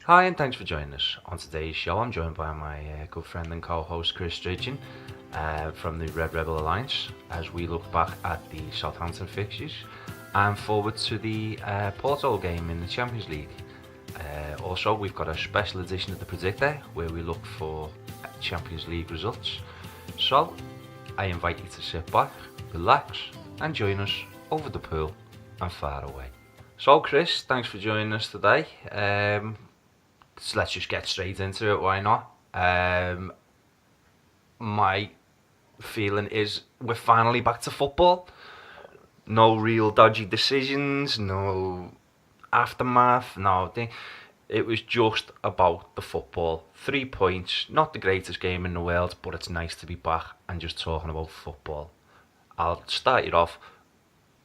Hi, and thanks for joining us. On today's show, I'm joined by my good friend and co-host Chris Strichen from the Red Rebel Alliance as we look back at the Southampton fixtures and forward to the Porto game in the Champions League. Also, we've got a special edition of the Predictor where we look for Champions League results. So, I invite you to sit back, relax, and join us over the pool and far away. So, Chris, thanks for joining us today. So let's just get straight into it. Why not? My feeling is we're finally back to football. No real dodgy decisions. No aftermath. No thing. It was just about the football. 3 points. Not the greatest game in the world, but it's nice to be back and just talking about football. I'll start it off.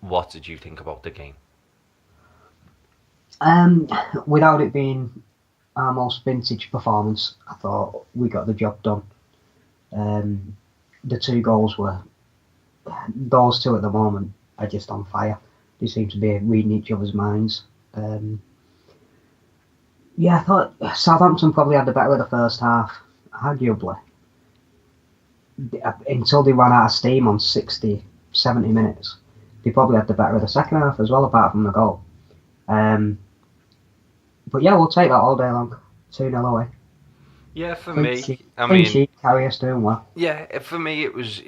What did you think about the game? Um, Without it being our most vintage performance, I thought we got the job done. Um, the two goals were those two at the moment are just on fire. They seem to be reading each other's minds. Um, yeah, I thought Southampton probably had the better of the first half, arguably, until they ran out of steam on 60, 70 minutes. They probably had the better of the second half as well, apart from the goal. Um, but yeah, we'll take that all day long. 2-0 away. Yeah, for Clean me, sheet, I clean mean, sheet, carry us doing well. yeah, for me it was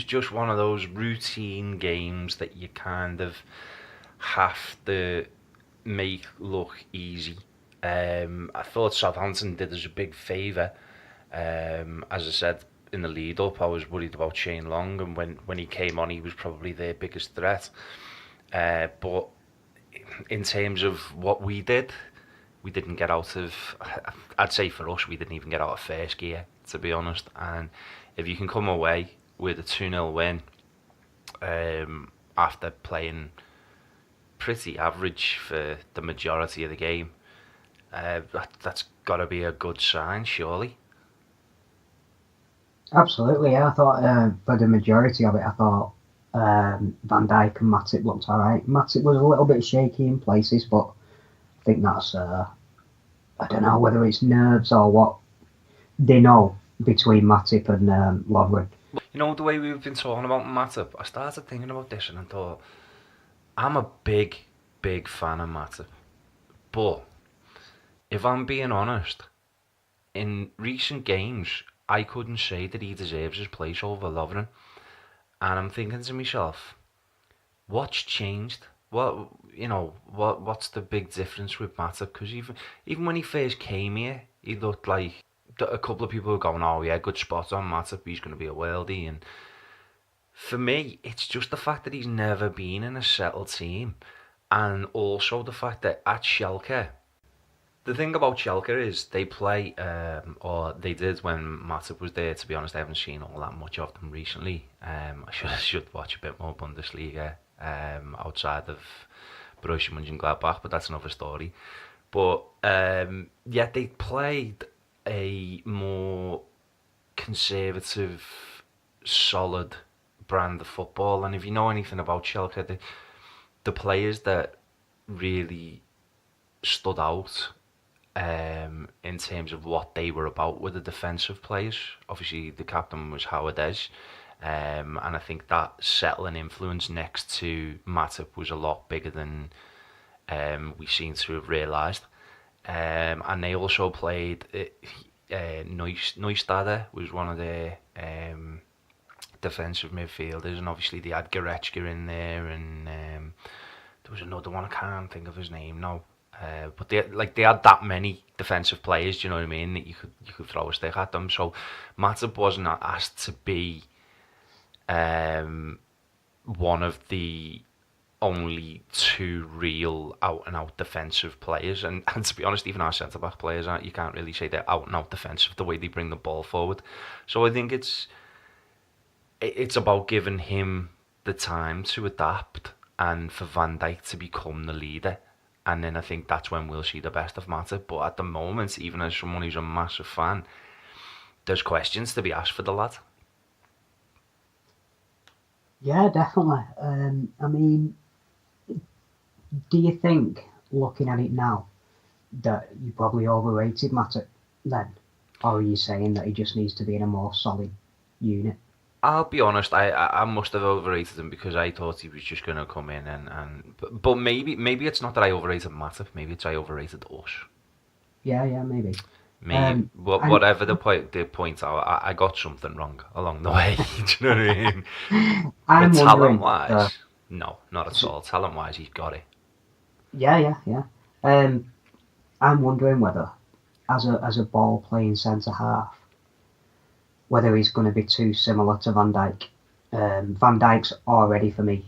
just one of those routine games that you kind of have to make look easy. I thought Southampton did us a big favour. As I said in the lead up, I was worried about Shane Long, and when he came on, he was probably their biggest threat. But in terms of what we did, we didn't get out of. I'd say for us, we didn't even get out of first gear, to be honest. And if you can come away with a 2-0 win after playing pretty average for the majority of the game, that's got to be a good sign, surely. Absolutely, yeah. I thought for the majority of it, I thought Van Dijk and Matip looked alright. Matip was a little bit shaky in places, but I think that's I don't know whether it's nerves or what they know between Matip and Lovren. You know, the way we've been talking about Matip, I started thinking about this and I thought, I'm a big fan of Matip. But if I'm being honest, in recent games, I couldn't say that he deserves his place over Lovren. And I'm thinking to myself, what's changed? What's the big difference with Matip? Because even when he first came here, he looked like a couple of people were going, "Oh yeah, good spot on Matip. He's going to be a worldie." And for me, it's just the fact that he's never been in a settled team, and also the fact that at Schalke, the thing about Schalke is they play, or they did when Matip was there. To be honest, I haven't seen all that much of them recently. I should watch a bit more Bundesliga outside of Borussia Mönchengladbach, but that's another story. But yeah, they played a more conservative, solid brand of football. And if you know anything about Schalke, the players that really stood out in terms of what they were about were the defensive players. Obviously, the captain was Howard Edge, and I think that settling influence next to Matip was a lot bigger than we seem to have realised. And they also played. Neustadter was one of their defensive midfielders, and obviously they had Goretzka in there, and there was another one I can't think of his name now. But they had that many defensive players, do you know what I mean? That you could throw a stick at them. So Matip wasn't asked to be one of the only two real out and out defensive players. And to be honest, even our centre back players aren't. You can't really say they're out and out defensive the way they bring the ball forward. So I think it's about giving him the time to adapt and for Van Dijk to become the leader. And then I think that's when we'll see the best of Matip. But at the moment, even as someone who's a massive fan, there's questions to be asked for the lad. Yeah, definitely. I mean, do you think, looking at it now, that you probably overrated Matip then? Or are you saying that he just needs to be in a more solid unit? I'll be honest, I must have overrated him because I thought he was just going to come in but maybe it's not that I overrated Matip, maybe it's I overrated us. Yeah, maybe. Maybe I'm whatever the point I got something wrong along the way. Do you know what I mean? But I'm talent wondering. Uh, wise, no, not at all. Talent wise, he's got it. yeah. Um, I'm wondering whether, as a ball playing centre half, whether he's going to be too similar to Van Dijk. Van Dijk's already for me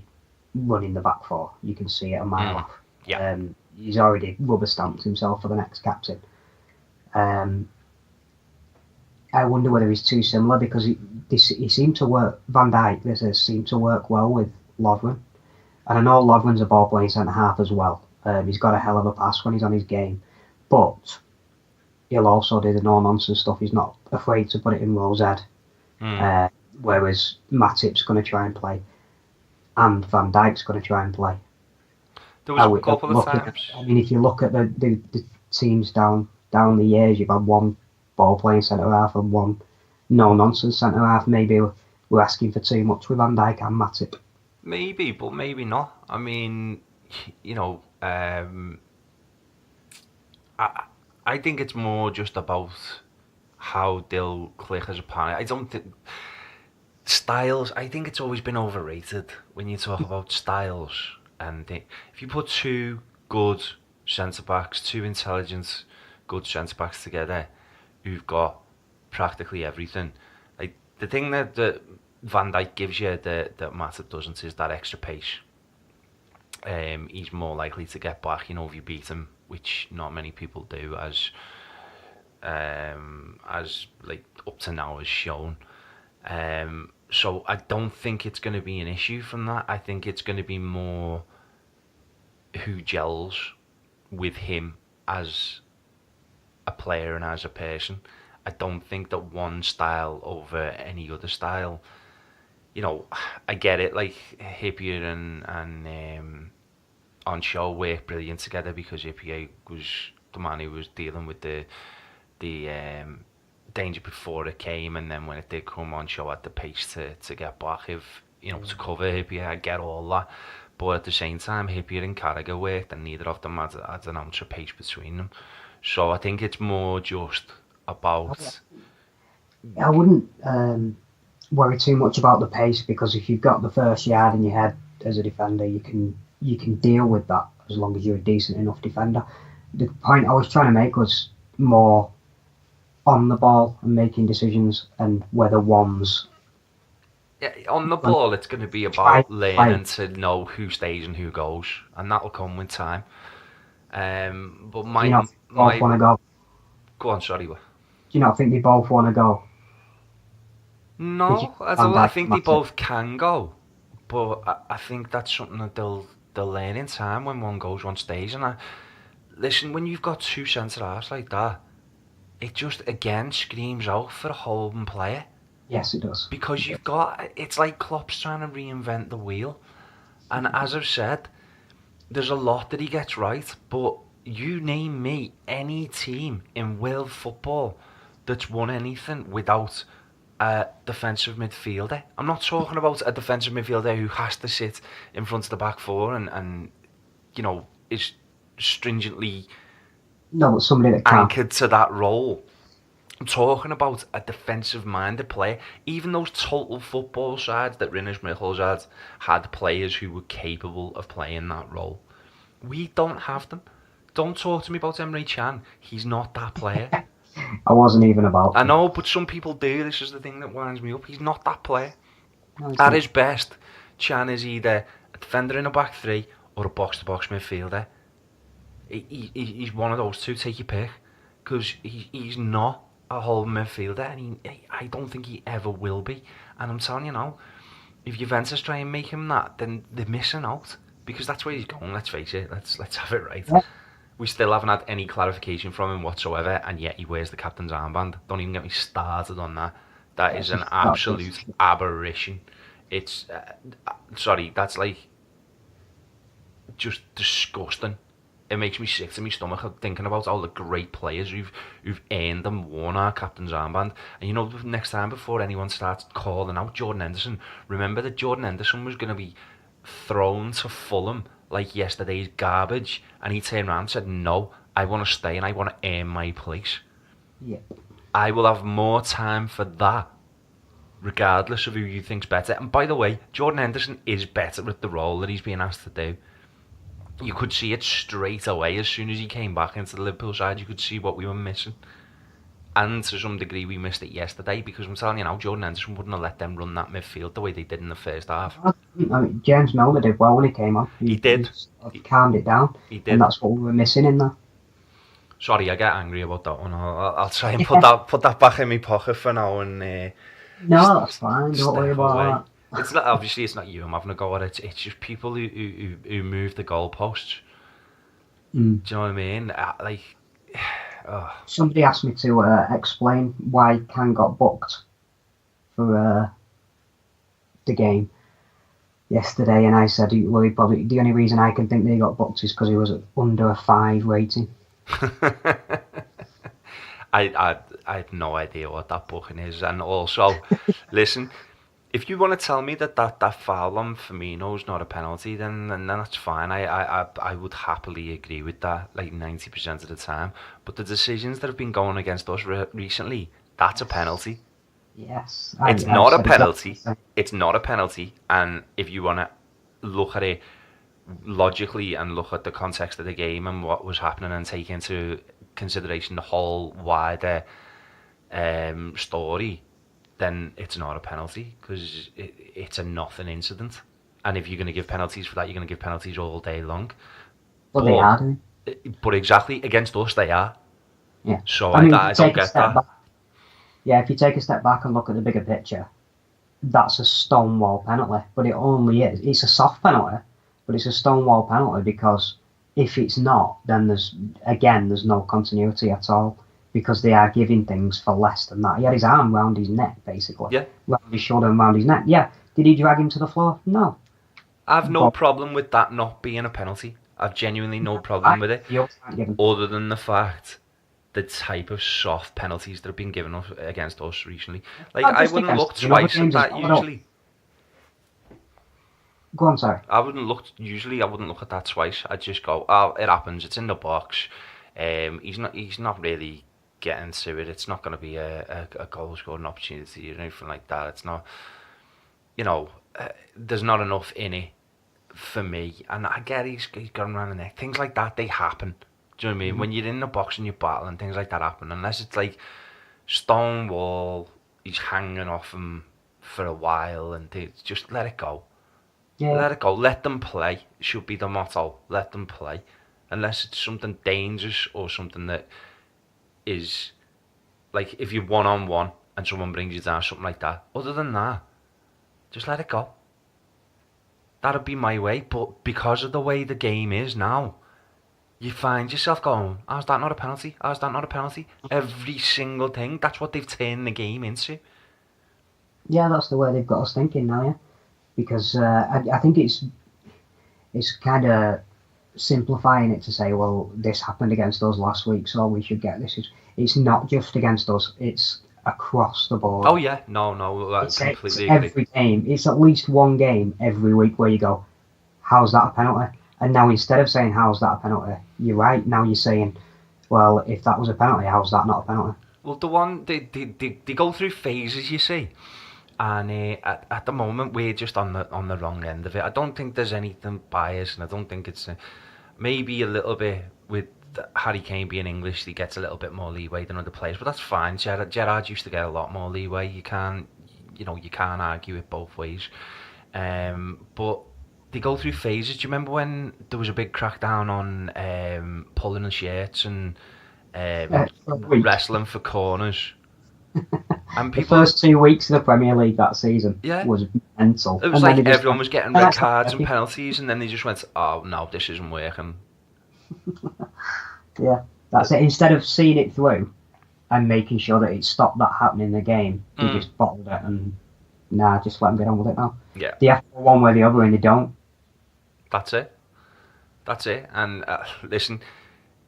running the back four. You can see it a mile off. Yeah. He's already rubber stamped himself for the next captain. I wonder whether he's too similar because he seemed to work. Van Dijk seemed to work well with Lovren, and I know Lovren's a ball playing centre half as well. He's got a hell of a pass when he's on his game, but he'll also do the no nonsense stuff. He's not afraid to put it in Rowe's head. Whereas Matip's going to try and play, and Van Dijk's going to try and play. There was a couple of times. If you look at the teams down the years, you've had one ball playing centre half and one no nonsense centre half. Maybe we're asking for too much with Van Dijk and Matip. Maybe, but maybe not. I mean, I think it's more just about how they'll click as a partner. I don't think styles. I think it's always been overrated when you talk about styles. And if you put two good centre backs, two intelligent, good centre backs together, who've got practically everything. Like the thing that Van Dijk gives you that Matip doesn't is that extra pace. He's more likely to get back, if you beat him, which not many people do, as like up to now is shown. So I don't think it's going to be an issue from that. I think it's going to be more who gels with him as a player and as a person. I don't think that one style over any other style. I get it. Like Hippier and on show worked brilliant together because Hippier was the man who was dealing with the danger before it came, and then when it did come on show, had the pace to get back. If to cover Hippier, I get all that. But at the same time, Hippier and Carragher worked, and neither of them had an ounce of pace between them. So I think it's more just about. I wouldn't worry too much about the pace because if you've got the first yard in your head as a defender, you can deal with that as long as you're a decent enough defender. The point I was trying to make was more on the ball and making decisions and whether one's. Yeah, on the ball, it's going to be about learning to know who stays and who goes, and that'll come with time. But both want to go? Go on, sorry. Do you not think they both want to go? No, I think they both can go, but I think that's something that they'll learn in time when one goes, one stays. And listen, when you've got two centre halves like that, it just again screams out for a holding player. Yes, it does. Because it's like Klopp's trying to reinvent the wheel. And as I've said, there's a lot that he gets right, but you name me any team in world football that's won anything without a defensive midfielder. I'm not talking about a defensive midfielder who has to sit in front of the back four and is stringently but somebody that anchored to that role. I'm talking about a defensive-minded player. Even those total football sides that Rinus Michels had players who were capable of playing that role. We don't have them. Don't talk to me about Emre Can. He's not that player. I wasn't even about. I know, but some people do. This is the thing that winds me up. He's not that player. No, At his best, Can is either a defender in a back three or a box-to-box midfielder. He's one of those two. Take your pick, because he's not a whole midfielder, and I don't think he ever will be. And I'm telling you now, if Juventus try and make him that, then they're missing out, because that's where he's going. Let's face it. Let's have it right. Yeah. We still haven't had any clarification from him whatsoever, and yet he wears the captain's armband. Don't even get me started on that. That is an absolute aberration. It's sorry, that's like just disgusting. it makes me sick to my stomach thinking about all the great players who've earned and worn our captain's armband. And you know, next time before anyone starts calling out Jordan Henderson, remember that Jordan Henderson was going to be thrown to Fulham like yesterday's garbage, and he turned around and said, "No, I want to stay and I want to earn my place. Yeah. I will have more time for that, regardless of who you think's better." And by the way, Jordan Henderson is better at the role that he's being asked to do. You could see it straight away as soon as he came back into the Liverpool side. You could see what we were missing. And to some degree we missed it yesterday, because I'm telling you now, Jordan Henderson wouldn't have let them run that midfield the way they did in the first half. I mean, James Milner did well when he came on. He did. He calmed it down. He did. And that's what we were missing in there. Sorry, I get angry about that one. I'll try and put that back in my pocket for now and no, that's fine. Don't worry about that. It's not, obviously it's not you I'm having a go at it. It's just people who move the goalposts. Do you know what I mean? Somebody asked me to explain why Can got booked for the game yesterday, and I said, well, he probably, the only reason I can think that he got booked is because he was under a 5 rating. I have no idea what that booking is, and also, listen, if you want to tell me that foul on Firmino's not a penalty, then that's fine. I would happily agree with that, like 90% of the time. But the decisions that have been going against us recently, that's a penalty. Yes. It's not a penalty. It's not a penalty. And if you want to look at it logically and look at the context of the game and what was happening and take into consideration the whole wider story, then it's not a penalty, because it's a nothing incident. And if you're going to give penalties for that, you're going to give penalties all day long. But they are doing. But exactly, against us they are. Yeah. So I don't get that. Back, yeah, if you take a step back and look at the bigger picture, that's a stonewall penalty. But it only is. It's a soft penalty, but it's a stonewall penalty, because if it's not, then there's no continuity at all. Because they are giving things for less than that. He had his arm round his neck, basically. Yeah. Round his shoulder and round his neck. Yeah. Did he drag him to the floor? No. I've no problem with that not being a penalty. I've genuinely no problem with it. Other than the fact, the type of soft penalties that have been given us against us recently. Like, I wouldn't look twice at that usually. Go on, sorry. I wouldn't look at that twice. I'd just go, oh, it happens. It's in the box. He's not really getting to it. It's not going to be a goal scoring opportunity or anything like that. It's not, there's not enough in it for me. And I get he's gone around the neck. Things like that, they happen. Do you know what I mean? When you're in the box and you're battling, things like that happen. Unless it's like stone wall, he's hanging off him for a while, and just let it go. Yeah. Let it go. Let them play. Should be the motto. Let them play. Unless it's something dangerous or something that is, like, if you're one-on-one and someone brings you down, something like that. Other than that, just let it go. That'd be my way. But because of the way the game is now, you find yourself going, how's that not a penalty? How's that not a penalty? Every single thing. That's what they've turned the game into. Yeah, that's the way they've got us thinking now, yeah. Because I think it's kind of simplifying it to say, well, this happened against us last week, so we should get this. It's not just against us, it's across the board. Oh yeah, no, that's completely agree. Every game, it's at least one game every week where you go, how's that a penalty? And now instead of saying, how's that a penalty, you're right, now you're saying, well, if that was a penalty, how's that not a penalty? Well, the one, they go through phases, you see. And at the moment, we're just on the wrong end of it. I don't think there's anything biased, and I don't think it's maybe a little bit with Harry Kane being English, he gets a little bit more leeway than other players, but that's fine. Gerrard used to get a lot more leeway. You can't argue it both ways. But they go through phases. Do you remember when there was a big crackdown on pulling the shirts and wrestling for corners? And the first 2 weeks of the Premier League that season was mental. It was like everyone was getting red cards and penalties, and then they just went, oh no, this isn't working. Yeah, that's it. Instead of seeing it through and making sure that it stopped that happening in the game, they just bottled it and just let them get on with it now. Yeah. They have to go one way or the other, and they don't. That's it. That's it. And listen,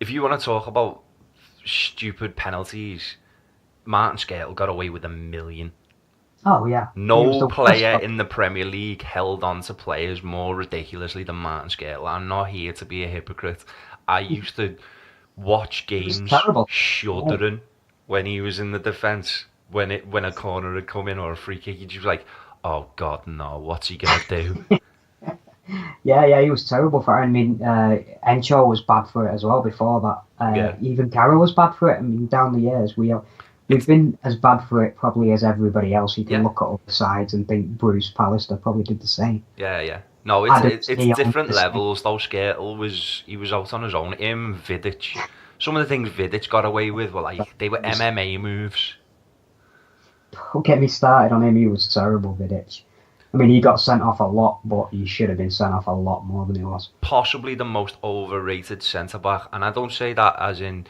if you want to talk about stupid penalties, Martin Skrtel got away with 1,000,000. Oh yeah, he was No the player worst. in the Premier League held on to players more ridiculously than Martin Skrtel. I'm not here to be a hypocrite. I used to watch It was games terrible. Yeah. shuddering when he was in the defence. When a corner had come in or a free kick, you just like, oh God, no, what's he gonna do? Yeah, he was terrible for it. I mean, Encho was bad for it as well before that. Yeah, Even Carroll was bad for it. I mean, down the years, we've it's been as bad for it probably as everybody else. You can yeah, look at other sides and think Bruce Pallister probably did the same. yeah. No, Adams, it's Keown, different the same. levels. Though Skrtel was out on his own. Him, Vidic. Some of the things Vidic got away with were like they were MMA moves. Don't get me started on him. He was terrible, Vidic. I mean, he got sent off a lot, but he should have been sent off a lot more than he was. Possibly the most overrated centre back, and I don't say that as in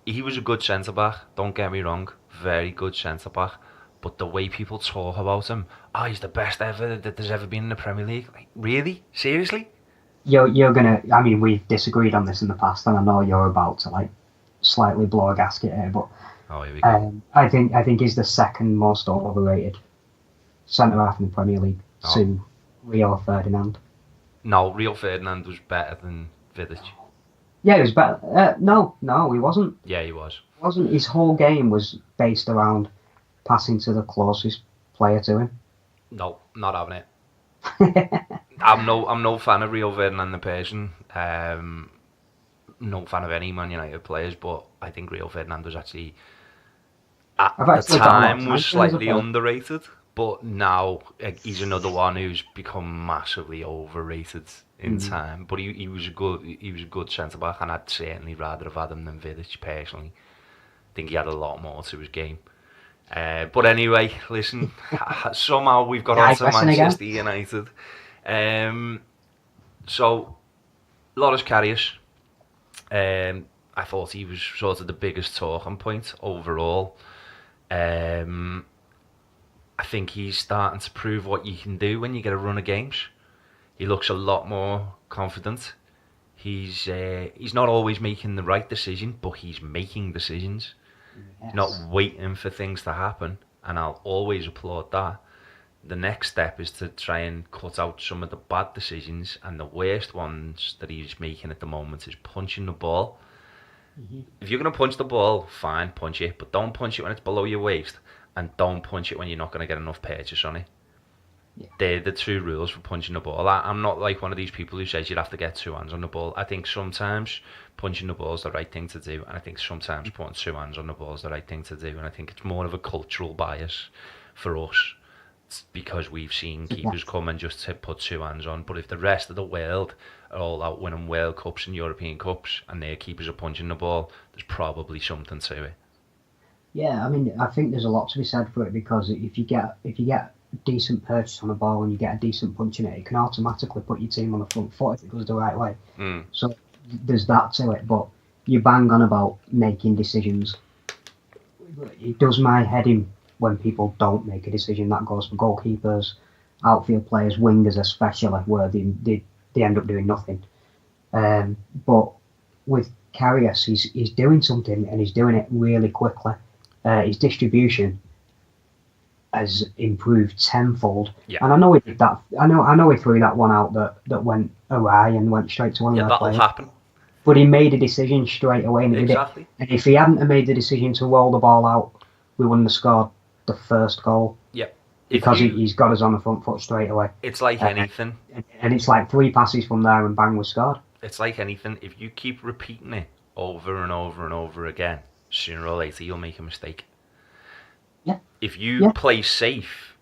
he was a good centre back. Don't get me wrong, very good centre back. But the way people talk about him, oh, he's the best ever that there's ever been in the Premier League. Like, really? Seriously? You're gonna. I mean, we've disagreed on this in the past, and I know you're about to like slightly blow a gasket here, but Oh, here we go. I think he's the second most overrated centre half in the Premier League Oh. to Rio Ferdinand. No, Rio Ferdinand was better than Vidic. Yeah, he was better. No, he wasn't. Yeah, he was. Wasn't his whole game was based around passing to the closest player to him. No, not having it. I'm no fan of Rio Ferdinand the person. No fan of any Man United players, but I think Rio Ferdinand was actually at I've the actually got a lot of time time was for him as a slightly player. underrated, but now he's another one who's become massively overrated in time. But he was a good centre back, and I'd certainly rather have had him than Vidic personally. I think he had a lot more to his game. But anyway, listen, somehow we've got on to Digressing again. Manchester United. So, Loris Karius, I thought he was sort of the biggest talking point overall. I think he's starting to prove what you can do when you get a run of games. He looks a lot more confident. He's not always making the right decision, but he's making decisions. Yes. Not waiting for things to happen, and I'll always applaud that. The next step is to try and cut out some of the bad decisions, and the worst ones that he's making at the moment is punching the ball. If you're going to punch the ball, fine, punch it, but don't punch it when it's below your waist, and don't punch it when you're not going to get enough purchase on it. Yeah. They're the two rules for punching the ball. I'm not like one of these people who says you'd have to get two hands on the ball. I think sometimes punching the ball is the right thing to do, and I think sometimes putting two hands on the ball is the right thing to do, and I think it's more of a cultural bias for us. It's because we've seen keepers come and just to put two hands on, but if the rest of the world are all out winning World Cups and European Cups and their keepers are punching the ball, there's probably something to it. Yeah, I mean, I think there's a lot to be said for it because if you get decent purchase on a ball and you get a decent punch in it, it can automatically put your team on the front foot if it goes the right way. So there's that to it, but you bang on about making decisions. It does my head in when people don't make a decision. That goes for goalkeepers, outfield players, wingers especially, where they end up doing nothing. But with Karius, he's doing something and he's doing it really quickly. His distribution has improved tenfold. Yeah. And I know he did that. I know he threw that one out that went awry and went straight to one of their That'll players. happen. But he made a decision straight away and he did Exactly. it. And if he hadn't have made the decision to roll the ball out, we wouldn't have scored the first goal. Yep. Because he's got us on the front foot straight away. It's like anything. And it's like 3 passes from there and bang, we scored. It's like anything. If you keep repeating it over and over and over again, sooner or later you'll make a mistake. Yeah. If you play safe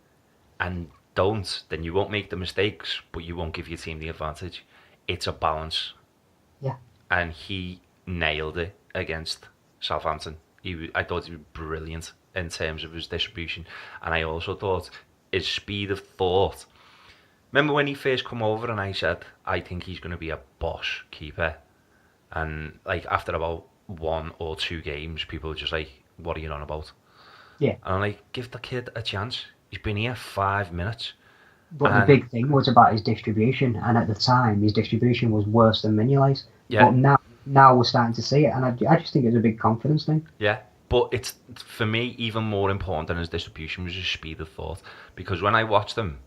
and don't, then you won't make the mistakes, but you won't give your team the advantage. It's a balance. Yeah. And he nailed it against Southampton. I thought he was brilliant in terms of his distribution, and I also thought his speed of thought. Remember when he first come over and I said, I think he's going to be a boss keeper, and like after about 1 or 2 games, people were just like, what are you on about? Yeah. And I'm like, give the kid a chance. He's been here 5 minutes. But the And big thing was about his distribution, and at the time, his distribution was worse than Mignolet's. yeah, But now we're starting to see it, and I just think it's a big confidence thing. yeah. But it's, for me, even more important than his distribution was his speed of thought. Because when I watched him,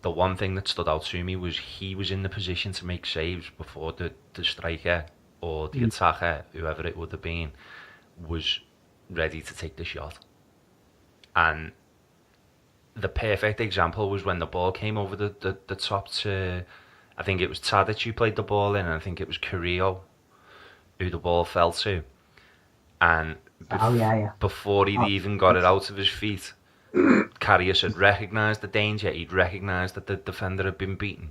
the one thing that stood out to me was he was in the position to make saves before the striker or the attacker, whoever it would have been, was ready to take the shot. And the perfect example was when the ball came over the top to, I think it was Tadic who played the ball in, and I think it was Carrillo who the ball fell to. And Yeah. before he'd Oh, even got it out of his feet, Karius had recognised the danger. He'd recognised that the defender had been beaten.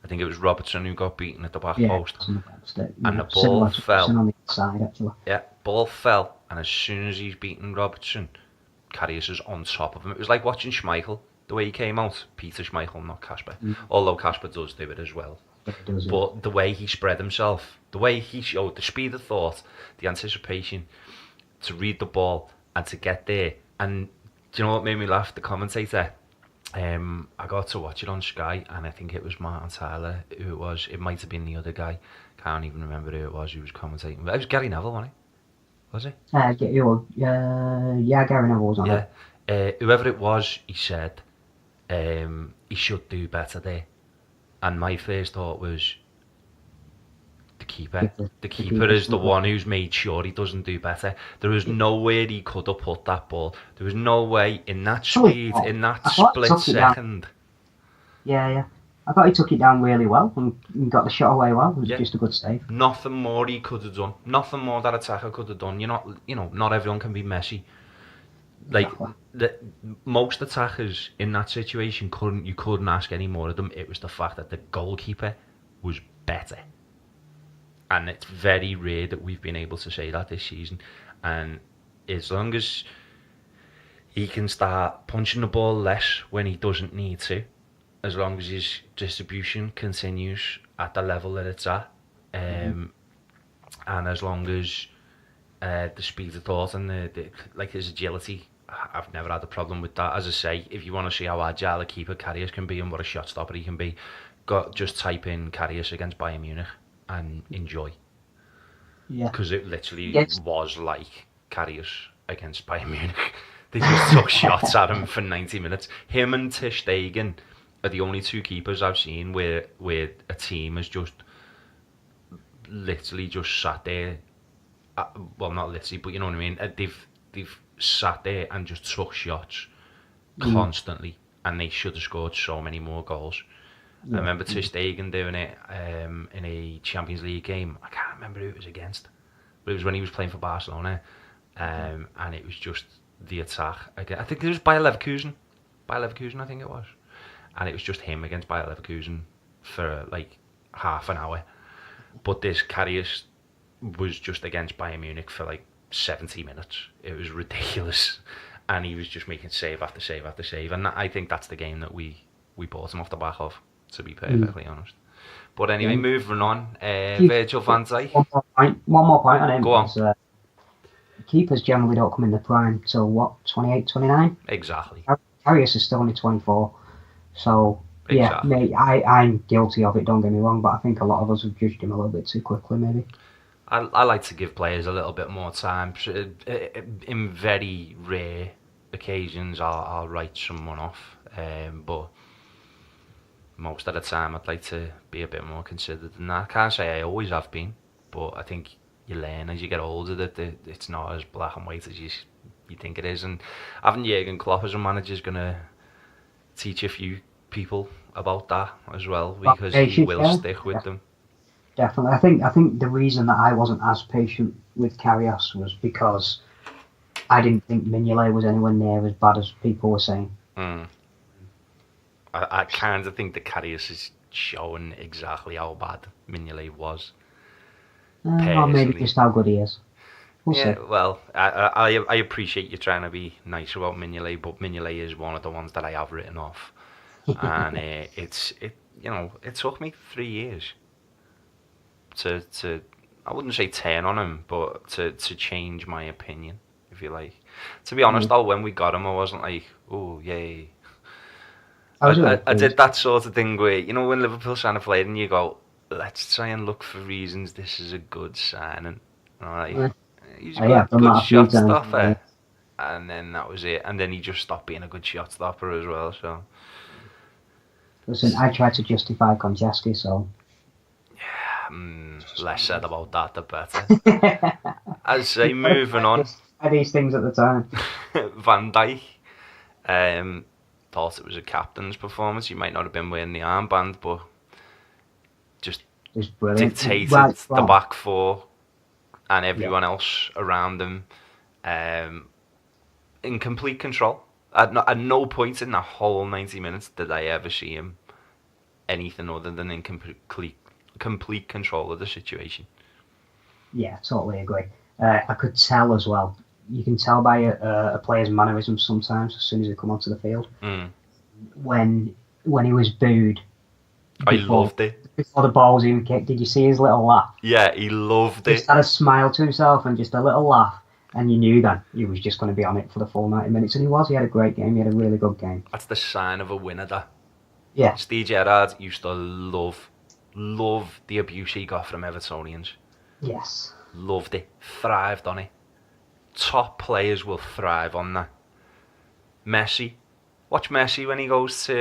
I think it was Robertson who got beaten at the back post. And the ball fell. On the side, actually. Yeah, ball fell, and as soon as he's beaten Robertson, Karius is on top of him. It was like watching Schmeichel, the way he came out. Peter Schmeichel, not Kasper. Although Kasper does do it as well. But the way he spread himself, the way he showed the speed of thought, the anticipation to read the ball and to get there. And do you know what made me laugh? The commentator, I got to watch it on Sky, and I think it was Martin Tyler who it was. It might have been the other guy. Can't even remember who it was who was commentating. But it was Gary Neville, wasn't he? Was it? Yeah, Gary Neville was on it. Yeah. Whoever it was, he said he should do better there. And my first thought was, the keeper. The keeper is the one who's made sure he doesn't do better. There was nowhere he could have put that ball. There was no way in that speed, in that split second. Yeah. I thought he took it down really well and got the shot away well. It was just a good save. Nothing more he could have done. Nothing more that attacker could have done. Not everyone can be Messi. Like most attackers in that situation couldn't ask any more of them. It was the fact that the goalkeeper was better. And it's very rare that we've been able to say that this season. And as long as he can start punching the ball less when he doesn't need to, as long as his distribution continues at the level that it's at, and as long as the speed of thought and like his agility, I've never had a problem with that. As I say, if you want to see how agile a keeper Karius can be and what a shot stopper he can be, just type in Karius against Bayern Munich and enjoy. Yeah. Because it literally was like Karius against Bayern Munich. They just took shots at him for 90 minutes. Him and Ter Stegen are the only two keepers I've seen where a team has just literally just sat there. Well, not literally, but you know what I mean. They've sat there and just took shots constantly, and they should have scored so many more goals. I remember Ter Stegen doing it in a Champions League game. I can't remember who it was against, but it was when he was playing for Barcelona, and it was just the attack again. I think it was Bayer Leverkusen, I think it was, and it was just him against Bayer Leverkusen for like half an hour. But this Karius was just against Bayern Munich for like 70 minutes. It was ridiculous, and he was just making save after save after save. And I think that's the game that we bought him off the back of, to be perfectly honest. But anyway, moving on. Virgil van Dijk. One more point on him. Go on. Keepers generally don't come in the prime till what, 28, 29? Exactly. Karius is still only 24. So, exactly. Yeah, mate, I'm guilty of it, don't get me wrong, but I think a lot of us have judged him a little bit too quickly, maybe. I like to give players a little bit more time. In very rare occasions, I'll write someone off. But most of the time, I'd like to be a bit more considered than that. I can't say I always have been, but I think you learn as you get older that it's not as black and white as you think it is. And having Jurgen Klopp as a manager is going to teach a few people about that as well, because he will stick with them. Definitely. I think the reason that I wasn't as patient with Karius was because I didn't think Mignolet was anywhere near as bad as people were saying. I kind of think that Karius is showing exactly how bad Mignolet was. Or maybe just how good he is. We'll see. Well, I appreciate you trying to be nice about Mignolet, but Mignolet is one of the ones that I have written off. And it took me 3 years to I wouldn't say turn on him, but to change my opinion, if you like. To be honest though, when we got him, I wasn't like, oh yay. I did that sort of thing where, you know, when Liverpool's trying to play it and you go, let's try and look for reasons this is a good signing. Like, he's a good shot stopper. And then that was it. And then he just stopped being a good shot stopper as well. So, listen, I tried to justify Konchesky, so less said about that, the better. I'd say moving on. These things at the time. Van Dijk. Thought it was a captain's performance. He might not have been wearing the armband, but just dictated the back four and everyone else around him in complete control. At no point in the whole 90 minutes did I ever see him anything other than in complete control of the situation. Yeah, totally agree. I could tell as well. You can tell by a player's mannerisms sometimes as soon as they come onto the field. When he was booed, I loved it. Before the ball was even kicked, did you see his little laugh? Yeah, he loved it. Just had a smile to himself and just a little laugh, and you knew that he was just going to be on it for the full 90 minutes. And he was. He had a great game. He had a really good game. That's the sign of a winner, that. Yeah. Steve Gerrard used to love the abuse he got from Evertonians. Yes. Loved it. Thrived on it. Top players will thrive on that. Messi. Watch Messi when he goes to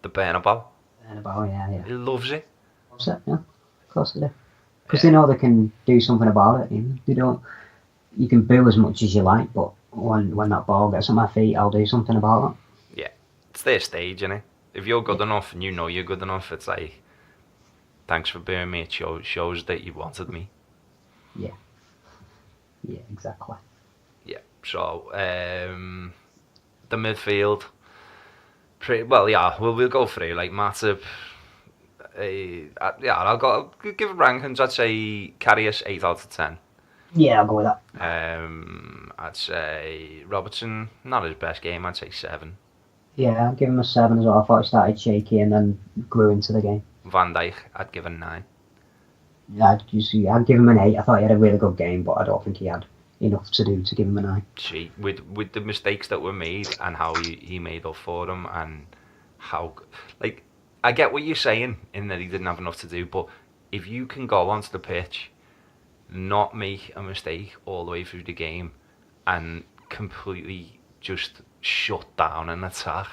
the Bernabeu. Yeah. He loves it. Loves it, yeah. Of course they do. Because they know they can do something about it. They don't. You can boo as much as you like, but when that ball gets at my feet, I'll do something about it. Yeah. It's their stage, innit? If you're good enough and you know you're good enough, it's like, thanks for booing me. It shows that you wanted me. Yeah. Yeah, exactly. Yeah, so the midfield, we'll go through, like Matip. I'll give it rankings. I'd say Karius 8 out of 10. Yeah, I'll go with that. I'd say Robertson, not his best game. I'd say 7. Yeah, I'd give him a 7 as well. I thought he started shaky and then grew into the game. Van Dijk, I'd give a 9. Yeah, I'd give him an 8. I thought he had a really good game, but I don't think he had enough to do to give him a 9. See, with the mistakes that were made and how he made up for them, and how, like, I get what you're saying in that he didn't have enough to do, but if you can go onto the pitch, not make a mistake all the way through the game, and completely just shut down an attack,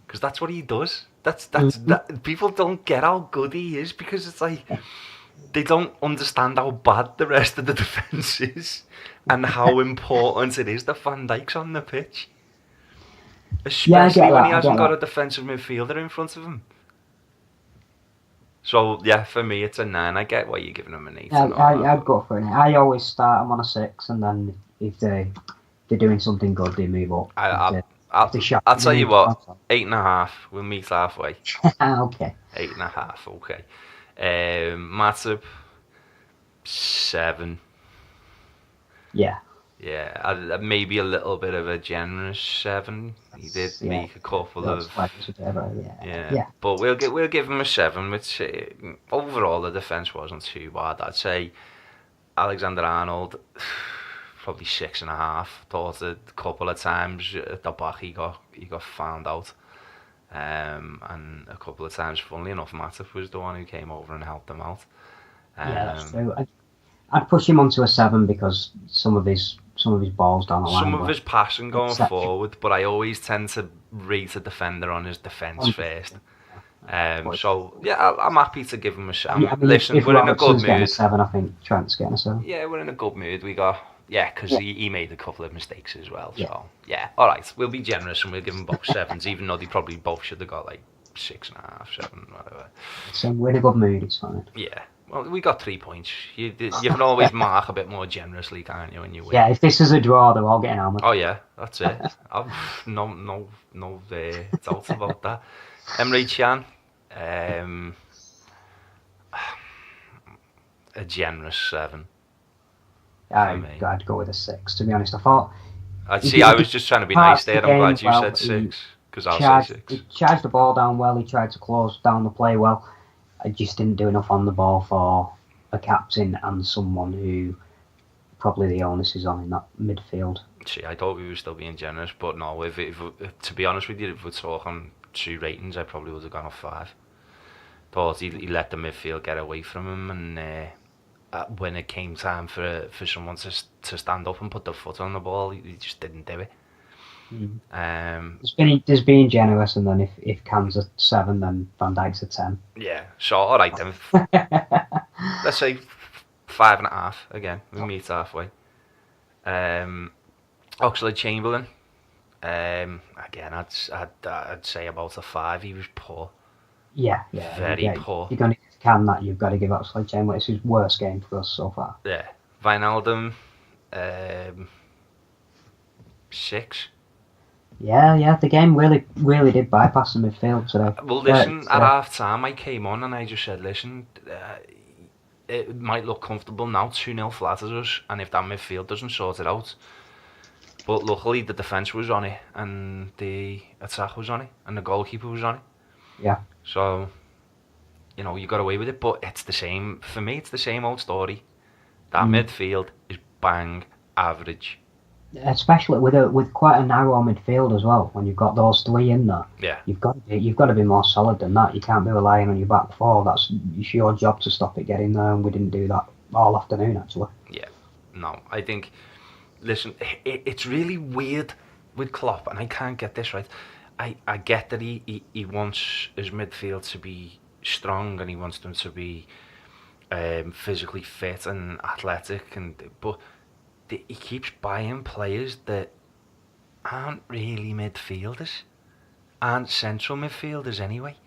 because that's what he does. That people don't get how good he is, because it's like they don't understand how bad the rest of the defence is and how important it is that Van Dijk's on the pitch, especially when he hasn't got a defensive midfielder in front of him. So yeah, for me it's a 9. I get why you're giving him an 8. I'd go for an 8. I always start him on a 6, and then if they're doing something good, they move up. I'll tell you what, 8.5. We'll meet halfway. Okay. 8.5. Okay. Matip 7. Yeah. Yeah, maybe a little bit of a generous 7. He did make a couple of. Yeah. But we'll give him a 7. Which overall the defence wasn't too bad. I'd say Alexander-Arnold, probably 6.5. Thought a couple of times at the back he got found out, and a couple of times, funnily enough, Matip was the one who came over and helped him out. Yeah, that's true. I'd push him onto a 7 because some of his balls down the line. Some of his passing going forward, but I always tend to rate a defender on his defence first. So yeah, I'm happy to give him a 7. Listen, if we're in a good mood. 7, I think Trent's getting a 7. Yeah, we're in a good mood. We got because he made a couple of mistakes as well. So yeah, all right, we'll be generous and we'll give them both 7s, even though they probably both should have got like 6.5, 7, whatever. So we're in a good mood. It's fine. Yeah. Well, we got 3 points. You can always mark a bit more generously, can't you, when you win? Yeah, if this is a draw, they're all getting hammered. Oh yeah, that's it. No doubts about that. Emre Can, a generous 7. I'd go with a 6. To be honest, I thought. I was just trying to be nice there. I'm glad you said 6 because I'll say 6. He charged the ball down well. He tried to close down the play well. I just didn't do enough on the ball for a captain and someone who probably the onus is on in that midfield. See, I thought we were still being generous, but no, if to be honest with you, if we're talking true ratings, I probably would have gone off 5. Thought he let the midfield get away from him, and when it came time for someone to stand up and put their foot on the ball, he just didn't do it. There's being generous, and then if Cam's a 7, then Van Dijk's a 10. Yeah, so alright then. Let's say 5.5 again. We meet halfway. Oxlade-Chamberlain. Again, I'd say about a 5. He was poor. Yeah. Very poor. You're going to give Cam that. You've got to give Oxlade-Chamberlain. It's his worst game for us so far. Yeah. Wijnaldum. 6. Yeah. The game really did bypass the midfield today. Well, listen, at half time I came on and I just said, listen, it might look comfortable now, 2-0 flatters us, and if that midfield doesn't sort it out. But luckily the defence was on it, and the attack was on it, and the goalkeeper was on it. Yeah. So, you got away with it, but it's the same, for me, it's the same old story. That midfield is bang average. Especially with quite a narrow midfield as well. When you've got those 3 in there, yeah, you've got to be more solid than that. You can't be relying on your back 4. It's your job to stop it getting there, and we didn't do that all afternoon actually. Yeah, no, I think. Listen, it's really weird with Klopp, and I can't get this right. I get that he wants his midfield to be strong, and he wants them to be physically fit and athletic, but he keeps buying players that aren't really midfielders, aren't central midfielders anyway.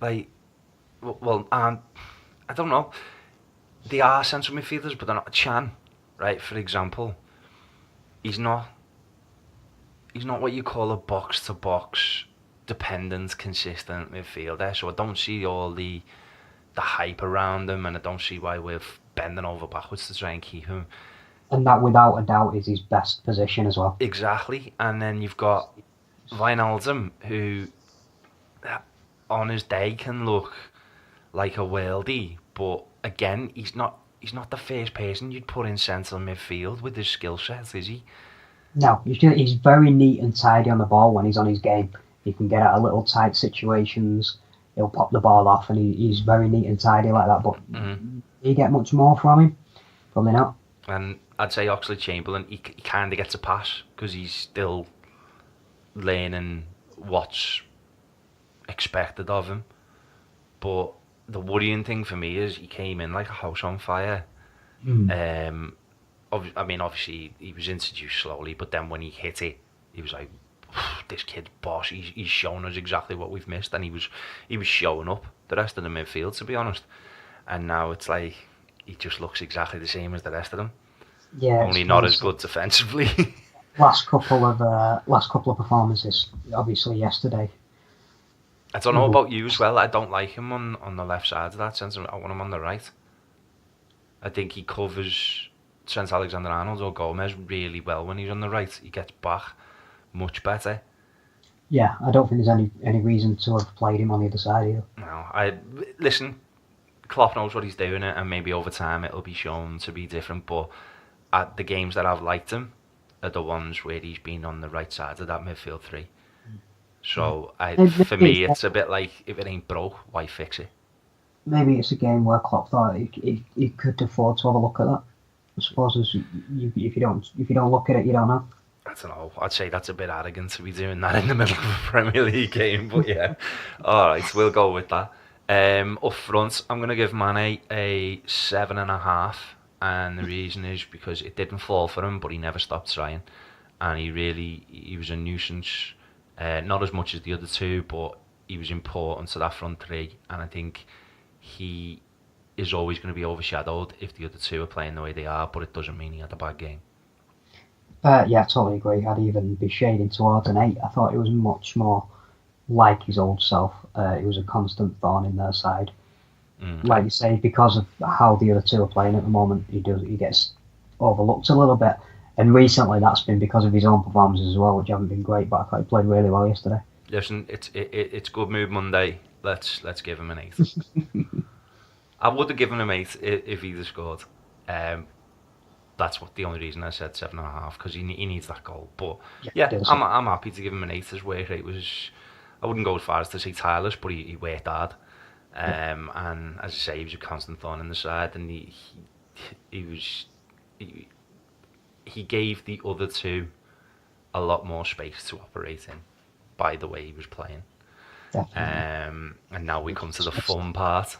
I don't know. They are central midfielders, but they're not. Chan, right, for example, he's not what you call a box-to-box dependent, consistent midfielder. So I don't see all the hype around him, and I don't see why we're bending over backwards to try and keep him. And that, without a doubt, is his best position as well. Exactly. And then you've got Wijnaldum, who on his day can look like a worldie, but again, he's not the first person you'd put in central midfield with his skill set, is he? No, he's very neat and tidy on the ball when he's on his game. He can get out of little tight situations. He'll pop the ball off, and he's very neat and tidy like that. But do you get much more from him? Probably not. And I'd say Oxlade-Chamberlain, he kind of gets a pass because he's still learning what's expected of him. But the worrying thing for me is he came in like a house on fire. Obviously he was introduced slowly, but then when he hit it, he was like, this kid's boss. He's shown us exactly what we've missed, and he was showing up the rest of the midfield, to be honest. And now it's like he just looks exactly the same as the rest of them. Yeah, only not as good defensively. last couple of performances, obviously yesterday. I don't know about you as well. I don't like him on the left side of that sense. I want him on the right. I think he covers Trent Alexander-Arnold or Gomez really well when he's on the right. He gets back much better. Yeah, I don't think there's any reason to have played him on the other side either. No, listen, Klopp knows what he's doing, and maybe over time it'll be shown to be different, but at the games that I've liked him are the ones where he's been on the right side of that midfield 3. So for me, it's a bit like, if it ain't broke, why fix it? Maybe it's a game where Klopp thought he could afford to have a look at that. I suppose if you don't look at it, you don't know. I don't know. I'd say that's a bit arrogant to be doing that in the middle of a Premier League game, but yeah. All right, we'll go with that. Up front, I'm going to give Mane a 7.5, and the reason is because it didn't fall for him, but he never stopped trying, and he was a nuisance. Not as much as the other 2, but he was important to that front 3, and I think he is always going to be overshadowed if the other 2 are playing the way they are, but it doesn't mean he had a bad game. Yeah, I totally agree. I'd even be shading towards an 8. I thought it was much more like his old self. It was a constant thorn in their side. Like you say, because of how the other 2 are playing at the moment, he gets overlooked a little bit. And recently that's been because of his own performances as well, which haven't been great, but I thought he played really well yesterday. Listen, it's Good Mood Monday. Let's give him an 8. I would have given him 8 if he'd have scored. that's what the only reason I said 7.5, because he needs that goal. But Yeah, yeah, does. I'm happy to give him an 8. His work rate was, I wouldn't go as far as to say tireless, but he worked hard. And as I say, he was a constant thorn in the side, and he gave the other two a lot more space to operate in by the way he was playing. Definitely. And now we come to the fun part.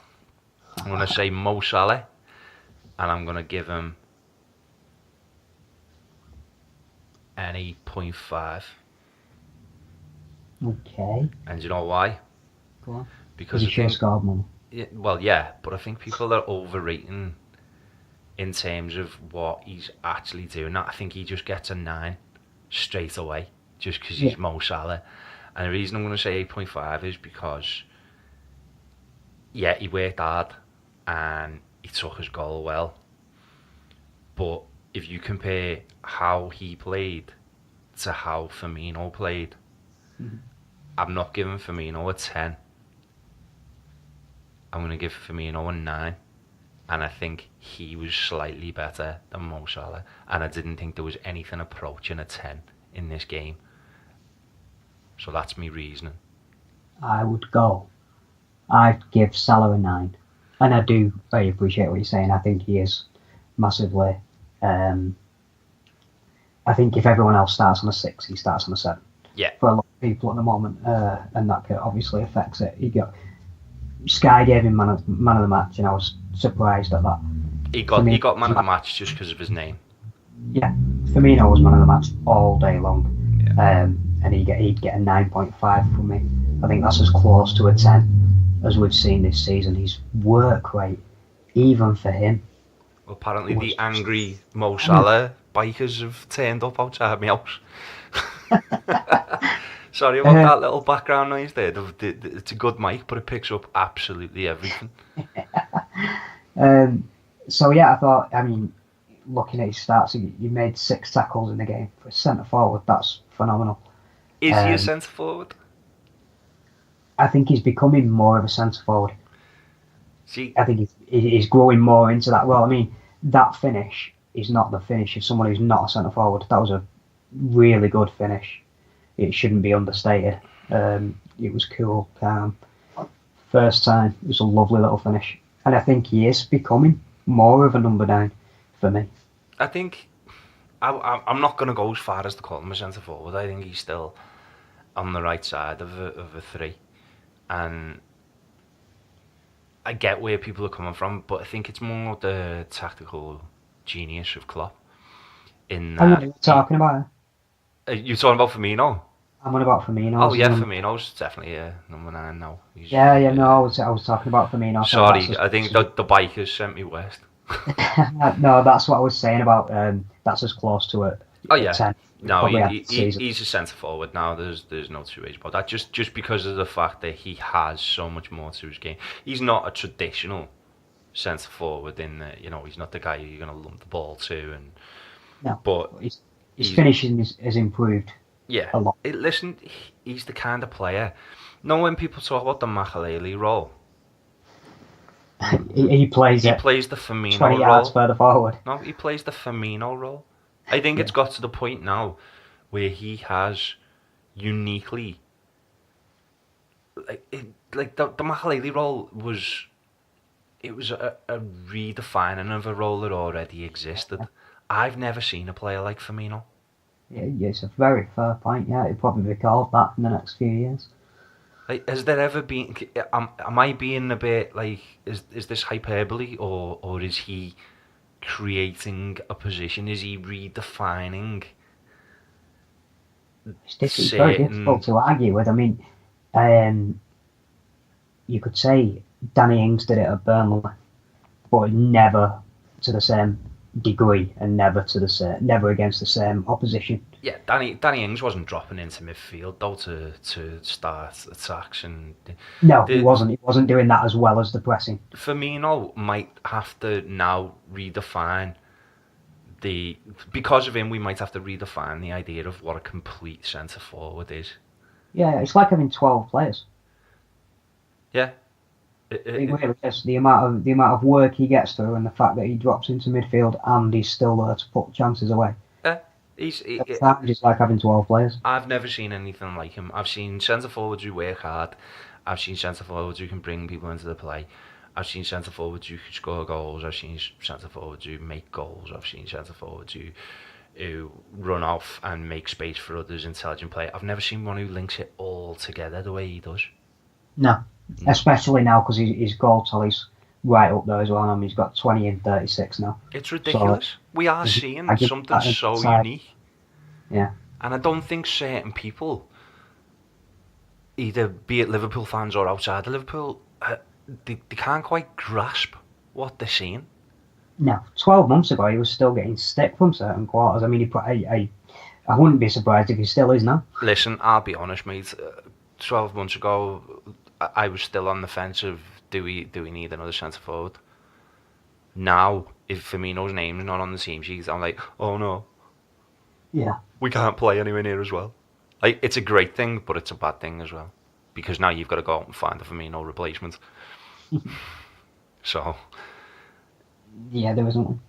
I'm going to say Mo Salah, and I'm going to give him an 8.5. Okay. And you know why? Go on. Because he should have scored more. Yeah, but I think people are overrating in terms of what he's actually doing. I think he just gets a 9 straight away, just because he's Mo Salah. And the reason I'm going to say 8.5 is because, yeah, he worked hard and he took his goal well. But if you compare how he played to how Firmino played, I'm not giving Firmino a 10. I'm going to give Firmino a 9. And I think he was slightly better than Mo Salah. And I didn't think there was anything approaching a 10 in this game. So that's me reasoning. I'd give Salah a 9. And I do very appreciate what you're saying. I think he is massively. I think if everyone else starts on a 6, he starts on a 7. Yeah. For a lot of people at the moment, and that obviously affects it. Sky gave him man of the match, and I was surprised at that. He got man of the match just because of his name. Yeah, Firmino was man of the match all day long, and he'd get a 9.5 from me. I think that's as close to a 10 as we've seen this season. His work rate, even for him. Well, apparently the angry Mo Salah bikers have turned up outside my house. Sorry about that little background noise there. It's a good mic, but it picks up absolutely everything. So yeah, I thought, looking at his stats, he made 6 tackles in the game. For a centre forward, that's phenomenal. Is he a centre forward? I think he's becoming more of a centre forward. See, I think he's growing more into that. Well, that finish is not the finish of someone who's not a centre forward. That was a really good finish. It shouldn't be understated. It was cool, calm. First time, it was a lovely little finish. And I think he is becoming more of a number 9 for me. I think I'm not going to go as far as to call him a centre forward. I think he's still on the right side of a 3. And I get where people are coming from, but I think it's more the tactical genius of Klopp. In that, What are you talking about? You're talking about Firmino? I'm on about Firmino. Oh yeah, Firmino's definitely number 9 now. No, I was talking about Firmino. Sorry, I think the bikers sent me west. No, that's what I was saying about. That's as close to a 10. No, he's a centre forward now. There's no two ways about that. Just because of the fact that he has so much more to his game. He's not a traditional centre forward in that, he's not the guy you're going to lump the ball to. But his finishing has improved. Yeah. A lot. Listen, he's the kind of player. When people talk about the Makelele role, he plays the Firmino 20 yards further forward. No, he plays the Firmino role. I think it's got to the point now where he has uniquely, like the Makelele role was a redefining of a role that already existed. I've never seen a player like Firmino. Yeah, it's a very fair point. Yeah, it'll probably be called that in the next few years. Like, has there ever been? Am I being a bit like? Is this hyperbole, or is he creating a position? Is he redefining? It's very difficult to argue with. You could say Danny Ings did it at Burnley, but never to the same degree and never against the same opposition. Yeah, Danny Ings wasn't dropping into midfield though to start attacks and. No, he wasn't. He wasn't doing that as well as the pressing. Firmino might have to now redefine because of him. We might have to redefine the idea of what a complete centre forward is. Yeah, it's like having 12 players. Yeah. It really is the amount of work he gets through, and the fact that he drops into midfield and he's still there to put chances away. uh, At times, it's like having 12 players. I've never seen anything like him. I've seen centre forwards who work hard. I've seen centre forwards who can bring people into the play. I've seen centre forwards who can score goals. I've seen centre forwards who make goals. I've seen centre forwards who run off and make space for others, intelligent play. I've never seen one who links it all together the way he does. No, especially now because his goal tally's right up there as well. I mean, he's got 20 and 36 now. It's ridiculous. So, we are seeing something so unique. Yeah. And I don't think certain people, either be it Liverpool fans or outside of Liverpool, they can't quite grasp what they're seeing. No, 12 months ago he was still getting stick from certain quarters. I mean, I wouldn't be surprised if he still is now. Listen, I'll be honest, mate. 12 months ago, I was still on the fence of do we need another centre forward. Now, if Firmino's name's not on the team sheet, I'm like, oh no. Yeah. We can't play anywhere near as well. Like, it's a great thing, but it's a bad thing as well. Because now you've got to go out and find a Firmino replacement. So. Yeah, there isn't one.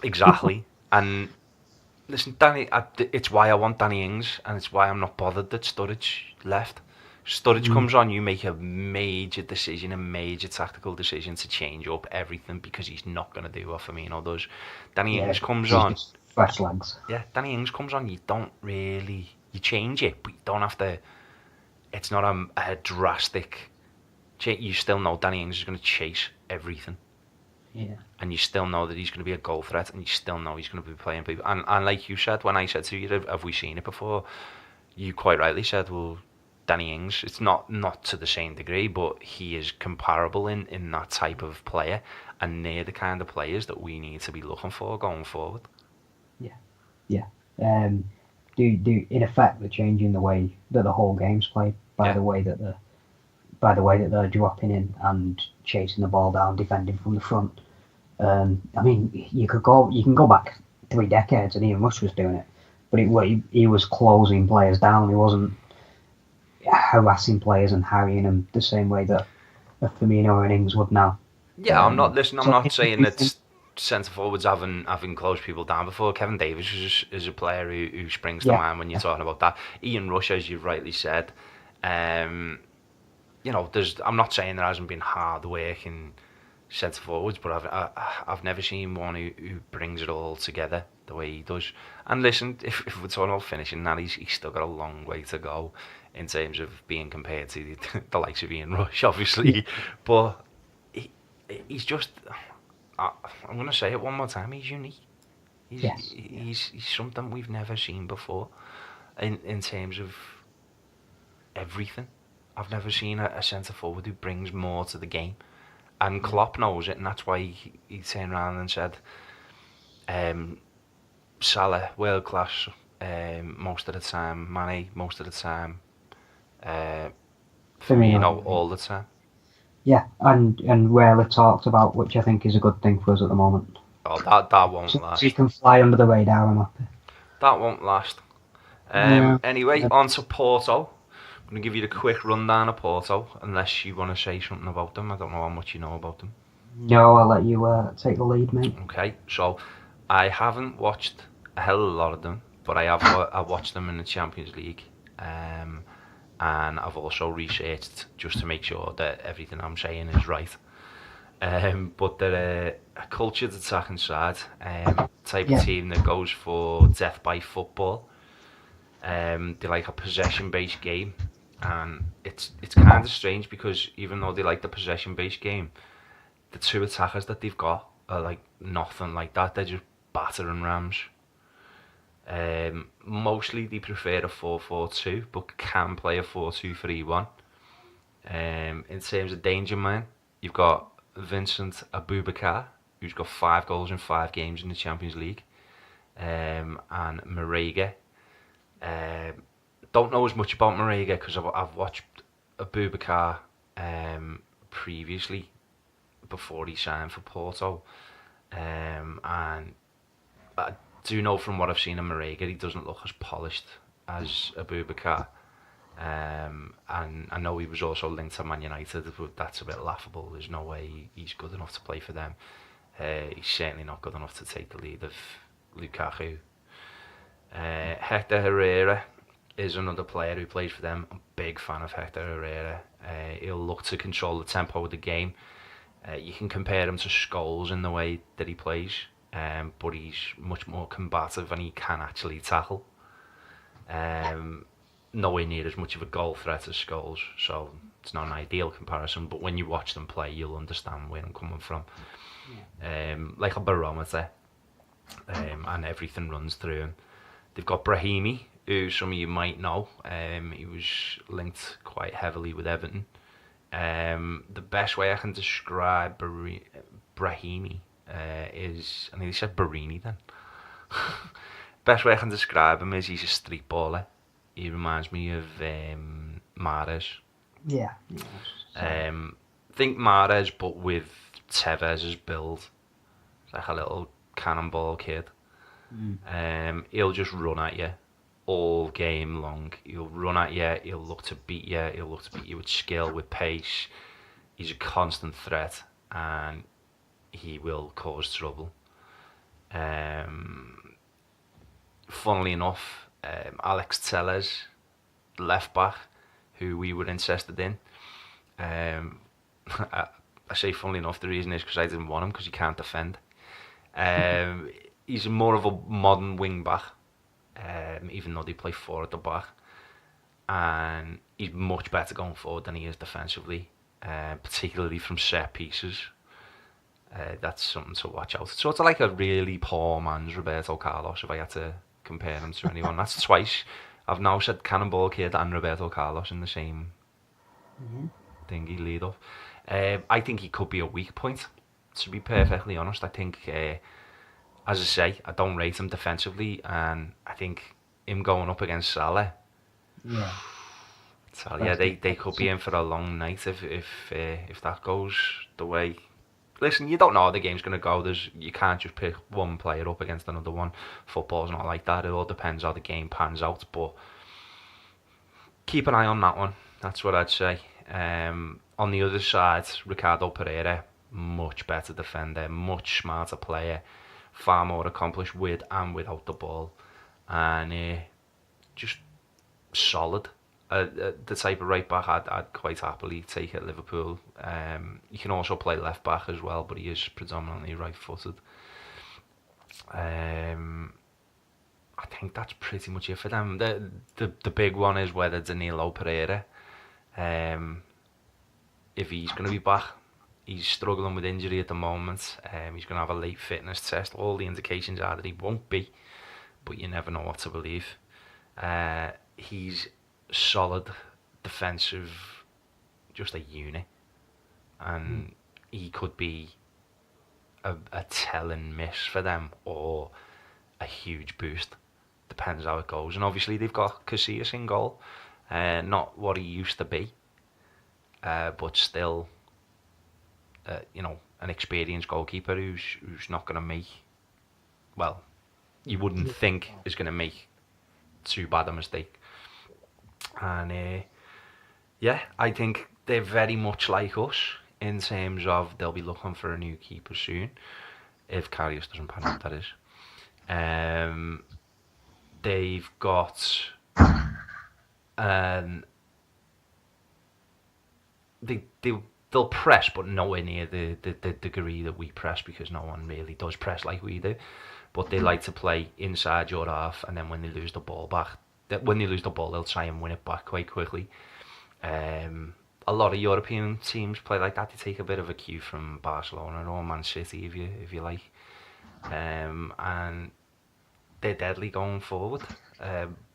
Exactly. And listen, Danny, it's why I want Danny Ings, and it's why I'm not bothered that Sturridge left. Sturridge comes on, you make a major decision, a major tactical decision to change up everything because he's not going to do what Firmino does. Danny Ings comes on. Fresh legs. Yeah, Danny Ings comes on, you don't really... You change it, but you don't have to... It's not a drastic... You still know Danny Ings is going to chase everything. Yeah. And you still know that he's going to be a goal threat, and you still know he's going to be playing people. And like you said, when I said to you, have we seen it before? You quite rightly said, well, Danny Ings, it's not to the same degree, but he is comparable in that type of player, and they're the kind of players that we need to be looking for going forward. Yeah. In effect, they're changing the way that the whole game's played by the way that they're dropping in and chasing the ball down, defending from the front. I mean, you can go back 3 decades and Ian Rush was doing it, but he was closing players down. He wasn't harassing players and harrying them the same way that a Firmino and Ings would now. Yeah, I'm not saying that centre forwards haven't closed people down before. Kevin Davies is a player who springs to mind when you're talking about that. Ian Rush, as you've rightly said, I'm not saying there hasn't been hard work in centre forwards, but I've never seen one who brings it all together the way he does. And listen, if we're talking about finishing that, he's still got a long way to go in terms of being compared to the likes of Ian Rush, obviously. But he's just... I'm going to say it one more time. He's unique. He's something we've never seen before in terms of everything. I've never seen a centre forward who brings more to the game, and Klopp knows it, and that's why he turned around and said, Salah world class most of the time, Mane most of the time, Firmino all the time. Yeah, and rarely talked about, which I think is a good thing for us at the moment. Oh, that won't last. So you can fly under the radar, I'm happy. That won't last. Anyway, on to Porto. I'm going to give you the quick rundown of Porto, unless you want to say something about them. I don't know how much you know about them. No, I'll let you take the lead, mate. Okay, so I haven't watched a hell of a lot of them, but I watched them in the Champions League. And I've also researched just to make sure that everything I'm saying is right. But they're a cultured attacking side, type of team that goes for death by football. They like a possession-based game, and it's kind of strange because even though they like the possession-based game, the 2 attackers that they've got are like nothing like that. They're just battering rams. Mostly they prefer a 4-4-2, but can play a 4-2-3-1. In terms of danger man, you've got Vincent Aboubakar, who's got 5 goals in 5 games in the Champions League, and Marega. Don't know as much about Marega because I've watched Aboubakar previously before he signed for Porto, and I do know from what I've seen of Marega, he doesn't look as polished as Aboubakar. And I know he was also linked to Man United, but that's a bit laughable. There's no way he's good enough to play for them. He's certainly not good enough to take the lead of Lukaku. Hector Herrera is another player who plays for them. I'm a big fan of Hector Herrera. He'll look to control the tempo of the game. You can compare him to Scholes in the way that he plays, but he's much more combative and he can actually tackle. Nowhere near as much of a goal threat as Scholes, so it's not an ideal comparison, but when you watch them play, you'll understand where I'm coming from. Like a barometer, and everything runs through him. They've got Brahimi, who some of you might know. He was linked quite heavily with Everton. The best way I can describe Brahimi is, I think he said Barini then. Best way I can describe him is he's a street baller. He reminds me of Mahrez. Yeah. Think Mahrez, but with Tevez's build. It's like a little cannonball kid. He'll just run at you all game long. He'll run at you, he'll look to beat you, he'll look to beat you with skill, with pace. He's a constant threat and he will cause trouble. Funnily enough, Alex Telles, left back, who we were interested in. I say funnily enough, the reason is because I didn't want him because he can't defend. He's more of a modern wing back, even though they play 4 at the back. And he's much better going forward than he is defensively, particularly from set pieces. That's something to watch out. It's sort of like a really poor man's Roberto Carlos, if I had to compare him to anyone. That's twice. I've now said Cannonball Kid and Roberto Carlos in the same thingy lead up. I think he could be a weak point, to be perfectly honest. I think, as I say, I don't rate him defensively, and I think him going up against Salah, they could be in for a long night if that goes the way. Listen, you don't know how the game's going to go. You can't just pick one player up against another one. Football's not like that. It all depends how the game pans out. But keep an eye on that one. That's what I'd say. On the other side, Ricardo Pereira, much better defender, much smarter player, far more accomplished with and without the ball. And just solid. The type of right back I'd quite happily take at Liverpool. You can also play left back as well, but he is predominantly right-footed. I think that's pretty much it for them. The big one is whether Danilo Pereira, if he's going to be back. He's struggling with injury at the moment. He's going to have a late fitness test. All the indications are that he won't be, but you never know what to believe. He's solid, defensive, just a unit, and he could be a telling miss for them or a huge boost. Depends how it goes. And obviously they've got Casillas in goal, not what he used to be, but still, an experienced goalkeeper who's not going to make, well, you wouldn't think is going to make too bad a mistake. And I think they're very much like us in terms of they'll be looking for a new keeper soon, if Karius doesn't pan out, that is. They've got they'll press, but nowhere near the degree that we press, because no one really does press like we do. But they like to play inside your half, and then when they lose the ball, they'll try and win it back quite quickly. A lot of European teams play like that. They take a bit of a cue from Barcelona or Man City, if you like, and they're deadly going forward.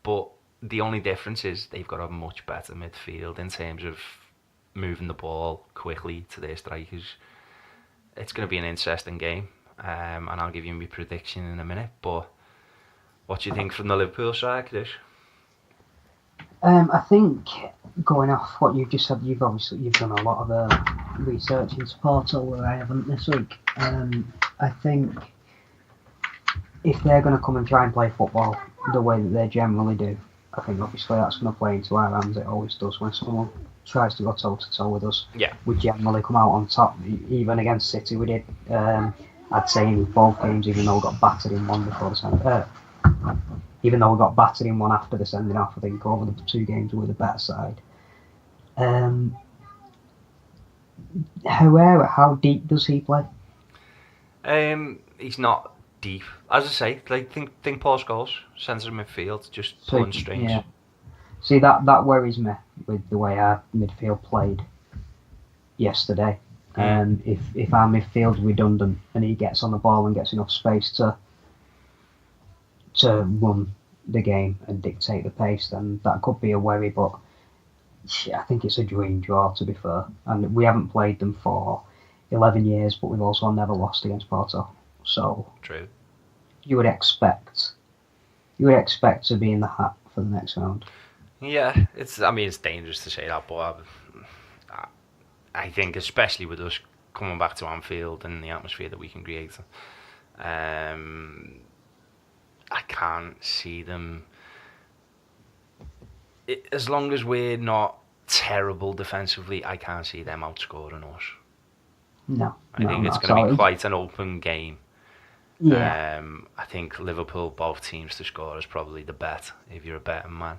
But the only difference is they've got a much better midfield in terms of moving the ball quickly to their strikers. It's going to be an interesting game, and I'll give you my prediction in a minute. But what do you think from the Liverpool side, Chris? I think, going off what you've just said, you've done a lot of research into Porto, where I haven't this week. I think if they're going to come and try and play football the way that they generally do, I think obviously that's going to play into our hands. It always does when someone tries to go toe to toe with us. Yeah. We generally come out on top. Even against City, we did. I'd say in both games, even though we got battered in one before the send, even though we got battered in one after the sending off, I think over the 2 games we were the better side. However, how deep does he play? He's not deep. As I say, like think Paul Scholes, centre midfield, just pulling strings. Yeah. See, that worries me with the way our midfield played yesterday. If our midfield's redundant and he gets on the ball and gets enough space to run the game and dictate the pace, then that could be a worry. But I think it's a dream draw, to be fair. And we haven't played them for 11 years, but we've also never lost against Porto. So true. You would expect to be in the hat for the next round. Yeah, it's dangerous to say that, but I think especially with us coming back to Anfield and the atmosphere that we can create, I can't see them. As long as we're not terrible defensively, I can't see them outscoring us. No, I think it's going to be quite an open game. Yeah. I think Liverpool, both teams to score, is probably the bet if you're a betting man.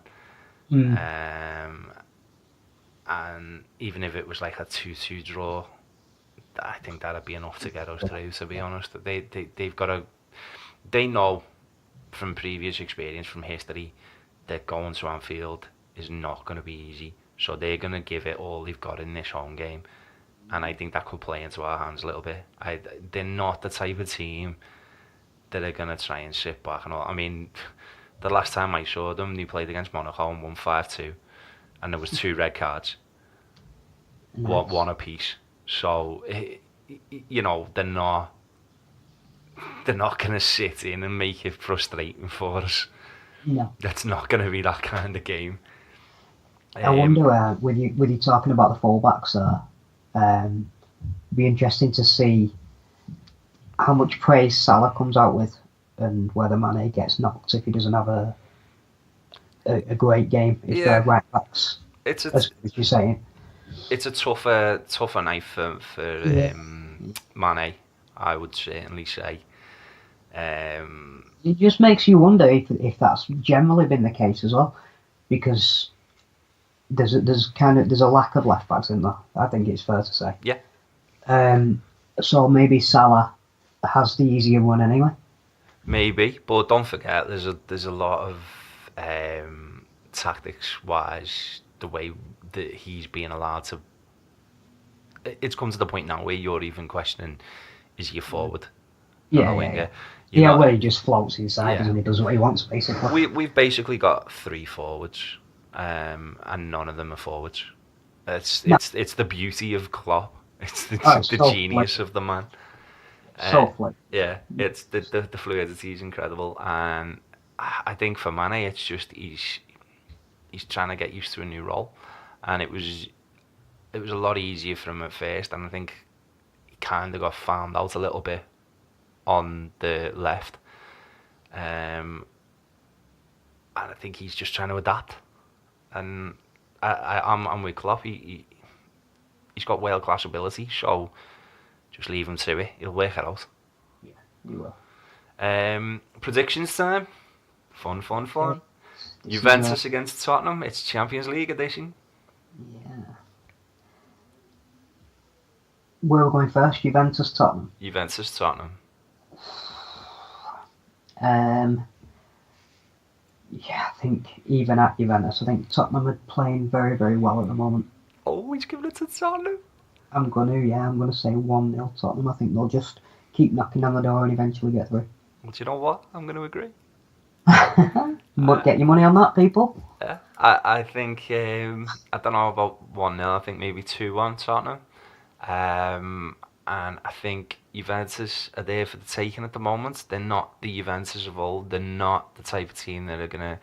And even if it was like a 2-2 draw, I think that'd be enough to get us through, to be honest. They've got they know from previous experience, from history, that going to Anfield is not going to be easy. So they're going to give it all they've got in this home game. And I think that could play into our hands a little bit. They're not the type of team that are going to try and sit back and all. I mean, the last time I saw them, they played against Monaco and won 5-2. And there was 2 red cards. Nice. One apiece. So, you know, they're not going to sit in and make it frustrating for us. No. That's not going to be that kind of game. I wonder, with you talking about the fullbacks there, be interesting to see how much praise Salah comes out with and whether Mane gets knocked if he doesn't have a great game. If they're right backs, as you're saying. It's a tougher night for Mane, I would certainly say. It just makes you wonder if that's generally been the case as well, because there's a lack of left backs in there. I think it's fair to say. Yeah. So maybe Salah has the easier one anyway. Maybe, but don't forget, there's a lot of tactics wise, the way that he's being allowed to. It's come to the point now where you're even questioning, is he a forward? Yeah. Where he just floats inside and he does what he wants, basically. We've basically got 3 forwards, and none of them are forwards. It's the beauty of Klopp. It's the genius of the man. Yeah, it's the fluidity is incredible, and I think for Mane, it's just he's trying to get used to a new role, and it was a lot easier for him at first, and I think he kind of got found out a little bit on the left, and I think he's just trying to adapt, and I'm with Klopp. He's got world class ability, so just leave him to it. He'll work it out. Yeah, he will. Predictions time. Fun. Juventus against Tottenham. It's Champions League edition. Yeah. Where are we going first? Juventus, Tottenham. Juventus, Tottenham. Yeah, I think even at Juventus, I think Tottenham are playing very, very well at the moment. Oh, he's giving it to Tottenham. I'm going to say 1-0 Tottenham. I think they'll just keep knocking on the door and eventually get through. Well, do you know what? I'm going to agree. Get your money on that, people. Yeah, I think, I don't know about 1-0, I think maybe 2-1 Tottenham. And I think Juventus are there for the taking at the moment. They're not the Juventus of old. They're not the type of team that are going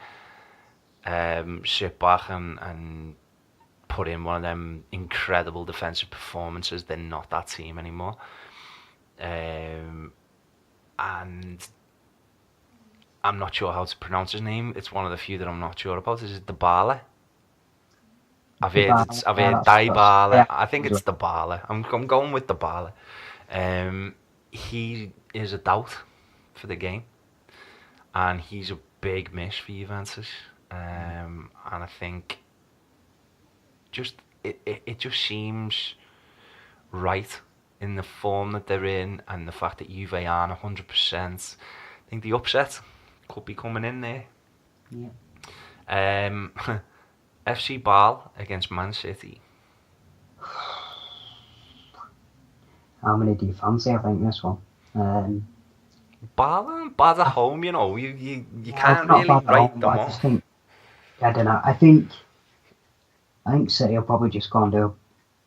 to sit back and put in one of them incredible defensive performances. They're not that team anymore. And I'm not sure how to pronounce his name. It's one of the few that I'm not sure about. Is it Dybala? I've heard Dybala. I think it's Dybala. I'm going with Dybala. He is a doubt for the game, and he's a big miss for Juventus. And I think it just seems right in the form that they're in, and the fact that Juve aren't 100%. I think the upset could be coming in there. Yeah. FC Bâle against Man City. How many do you fancy? I think this one. Bâle bad at home, you know. You can't not really bad at write home, them but I off. just think, I don't know. I think City will probably just go and do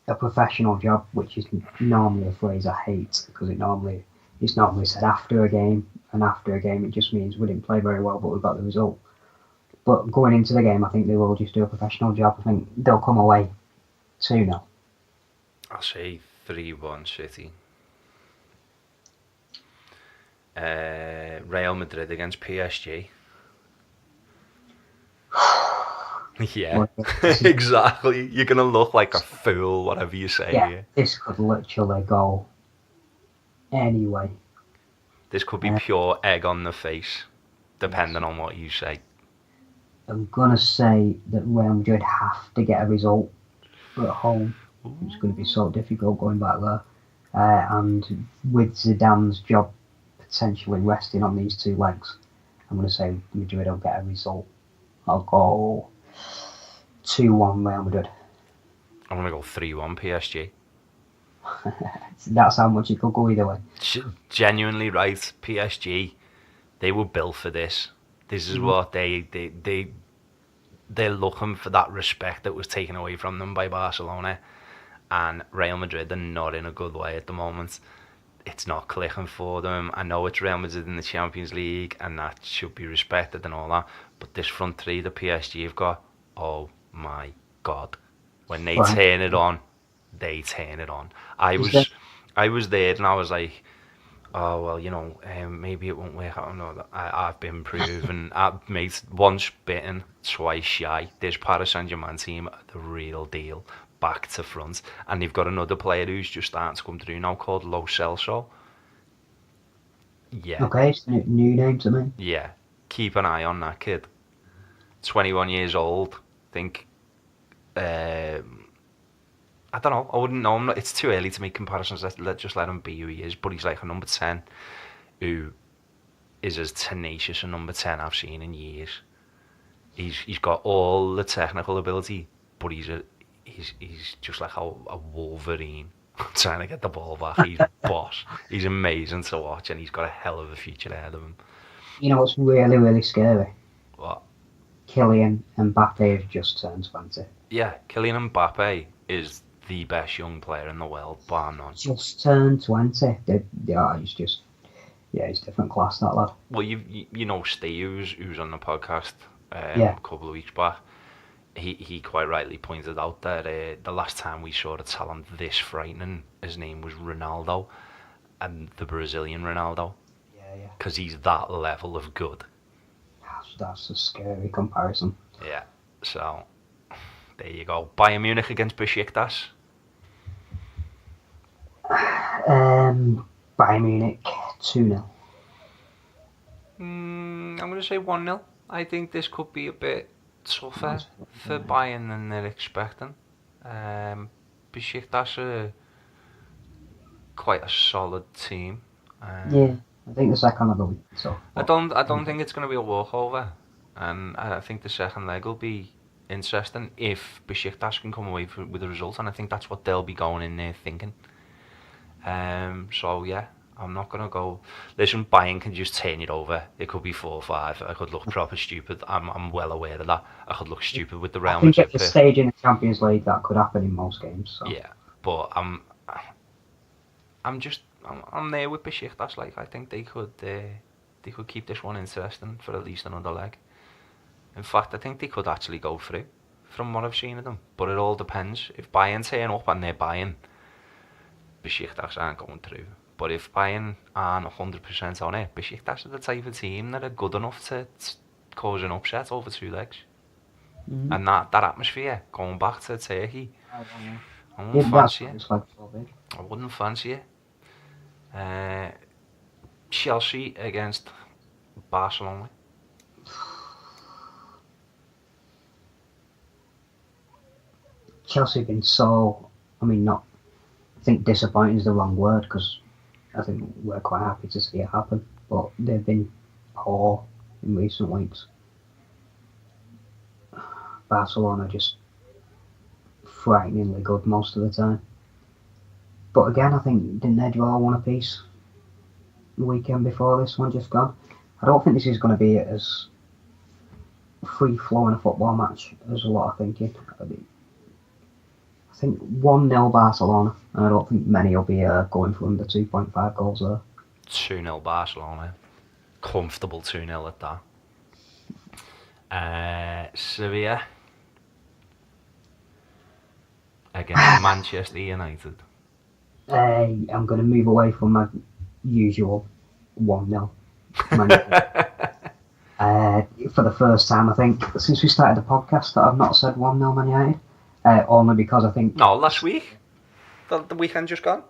a professional job, which is normally a phrase I hate because it's normally said after a game, and after a game it just means we didn't play very well, but we got the result. But going into the game, I think they will just do a professional job. I think they'll come away 2-0. I'll say 3-1 City. Real Madrid against PSG. Yeah, exactly. You're going to look like a fool, whatever you say. Yeah, this could literally go anyway. This could be pure egg on the face, depending on what you say. I'm going to say that Real Madrid have to get a result at home. Ooh. It's going to be so difficult going back there. And with Zidane's job potentially resting on these two legs, I'm going to say Madrid will get a result. I'll go 2-1 Real Madrid. I'm going to go 3-1 PSG. That's how much it could go either way. Genuinely right. PSG, they were built for this. This is what they're looking for, that respect that was taken away from them by Barcelona, and Real Madrid are not in a good way at the moment. It's not clicking for them. I know it's Real Madrid in the Champions League, and that should be respected and all that, but this front three that PSG have got, oh my God, when they turn it on, they turn it on. I was there and I was like, oh well, you know, maybe it won't work out. No, I've been proven. I've made once bitten, twice shy. This Paris Saint-Germain team are the real deal, back to front, and they've got another player who's just starting to come through now called Lo Celso. Yeah. Okay, it's a new name to me. Yeah, keep an eye on that kid. 21 years old. I think. I don't know. I wouldn't know. It's too early to make comparisons. Just let him be who he is. But he's like a number 10 who is as tenacious a number 10 I've seen in years. He's got all the technical ability, but he's just like a Wolverine trying to get the ball back. He's boss. He's amazing to watch, and he's got a hell of a future ahead of him. You know what's really, really scary? What? Kylian Mbappe has just turned 20. Yeah, Kylian Mbappe is the best young player in the world, bar none. Just turned 20. He's different class, that lad. Well, you know Steve, who's on the podcast a couple of weeks back. He quite rightly pointed out that the last time we saw a talent this frightening, his name was Ronaldo, and the Brazilian Ronaldo. Yeah. Because he's that level of good. That's a scary comparison. Yeah, so there you go. Bayern Munich against Besiktas. Bayern Munich 2-0. I'm going to say 1-0. I think this could be a bit tougher for Bayern than they're expecting. Besiktas are quite a solid team. I think the second leg will be tough. I don't think it's going to be a walkover, and I think the second leg will be interesting if Besiktas can come away with a result, and I think that's what they'll be going in there thinking. So yeah, I'm not going to go. Listen, Bayern can just turn it over. It could be 4-5. I could look proper stupid. I'm well aware of that. I could look stupid with the Real Madrid. I think at the stage in the Champions League that could happen in most games. So. Yeah, but I'm there with Besiktas. Like, I think they could keep this one interesting for at least another leg. In fact, I think they could actually go through from what I've seen of them. But it all depends. If Bayern turn up and they're Bayern, Besiktas aren't going through. But if Bayern aren't 100% on it, Besiktas are the type of team that are good enough to cause an upset over 2 legs. And that atmosphere, going back to Turkey, I wouldn't fancy it. I wouldn't fancy it. Chelsea against Barcelona. Chelsea have been so, I think disappointing is the wrong word, because I think we're quite happy to see it happen, but they've been poor in recent weeks. Barcelona just frighteningly good most of the time. But again, I think, didn't they draw 1 apiece the weekend before this one just gone? I don't think this is going to be as free-flowing a football match as a lot are thinking. I think 1-0 Barcelona, and I don't think many will be going for under 2.5 goals there. 2-0 Barcelona. Comfortable 2-0 at that. Sevilla against Manchester United. I'm going to move away from my usual 1-0. For the first time, I think, since we started the podcast, that I've not said 1-0 Man United. Only because I think... No, last week. The weekend just gone.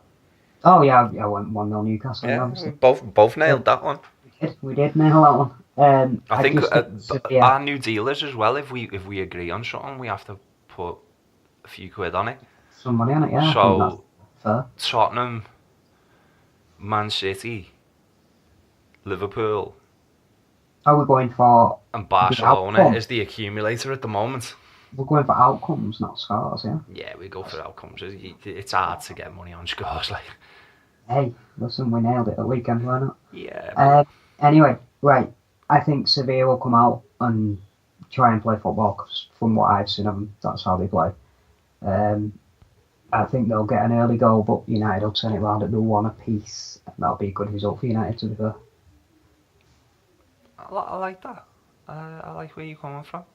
Oh, yeah, I went 1-0 Newcastle. Yeah, obviously. both nailed that one. We did nail that one. I think our new dealers as well, if we agree on something, we have to put a few quid on it. Some money on it, yeah. So, I think that's fair. Tottenham, Man City, Liverpool... Are we going for... And Barcelona is the accumulator at the moment. We're going for outcomes, not scores, yeah? Yeah, we go for outcomes. It's hard to get money on scores, like. Hey, listen, we nailed it at weekend, why not? Yeah. Anyway, right. I think Sevilla will come out and try and play football, because from what I've seen of them, that's how they play. I think they'll get an early goal, but United will turn it around at the 1 apiece. That'll be a good result for United, to be fair. I like that. I like where you're coming from.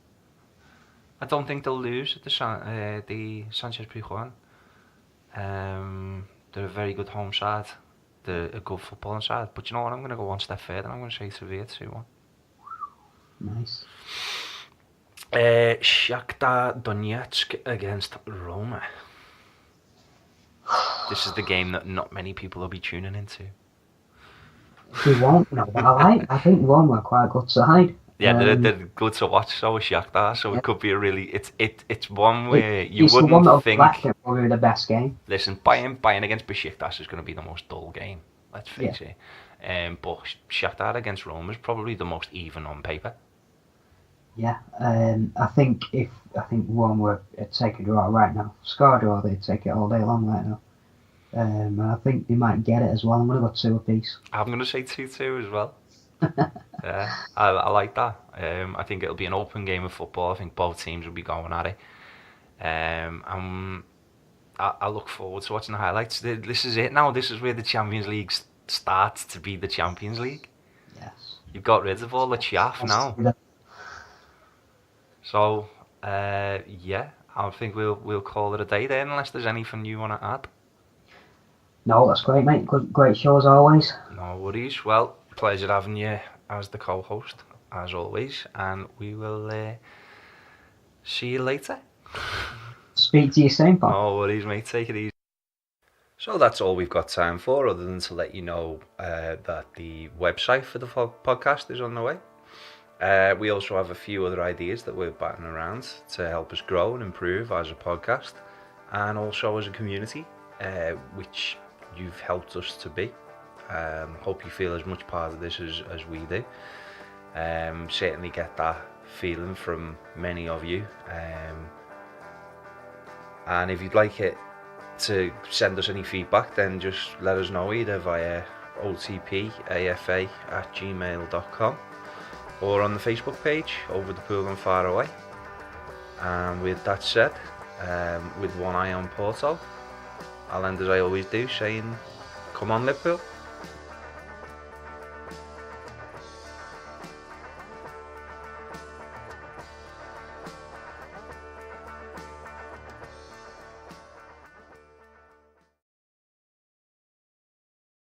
I don't think they'll lose at the Sanchez Pizjuan. They're a very good home side. They're a good footballing side. But you know what? I'm going to go one step further. I'm going to say Sevilla 2-1. Nice. Shakhtar Donetsk against Roma. This is the game that not many people will be tuning into. They won't, no, but I think Roma are quite a good side. Yeah, they're good to watch. So is Shakhtar. So it could be a really. It's one where you it's wouldn't the one that'll think. It's probably the best game. Listen, Bayern against Besiktas is going to be the most dull game. Let's face it. But Shakhtar against Roma is probably the most even on paper. Yeah, I think Roma would take a draw right now. Score a draw, they'd take it all day long right now. And I think they might get it as well. I'm going to go 2 apiece. I'm going to say 2-2 as well. Yeah, I like that. I think it'll be an open game of football. I think both teams will be going at it. I look forward to watching the highlights. This is it now. This is where the Champions League starts to be the Champions League. Yes. You've got rid of all the chaff now. So, yeah, I think we'll call it a day then, unless there's anything you want to add. No, that's great, mate. Great show as always. No worries. Well, pleasure having you as the co-host, as always, and we will see you later. Speak to you soon, Paul. No worries, mate. Take it easy. So that's all we've got time for, other than to let you know that the website for the podcast is on the way. We also have a few other ideas that we're batting around to help us grow and improve as a podcast, and also as a community, which you've helped us to be. Hope you feel as much part of this as we do. Certainly get that feeling from many of you. And if you'd like it to send us any feedback, then just let us know either via otpafa@gmail.com or on the Facebook page, Over the Pool and Far Away. And with that said, with one eye on Porto, I'll end as I always do, saying, come on Liverpool.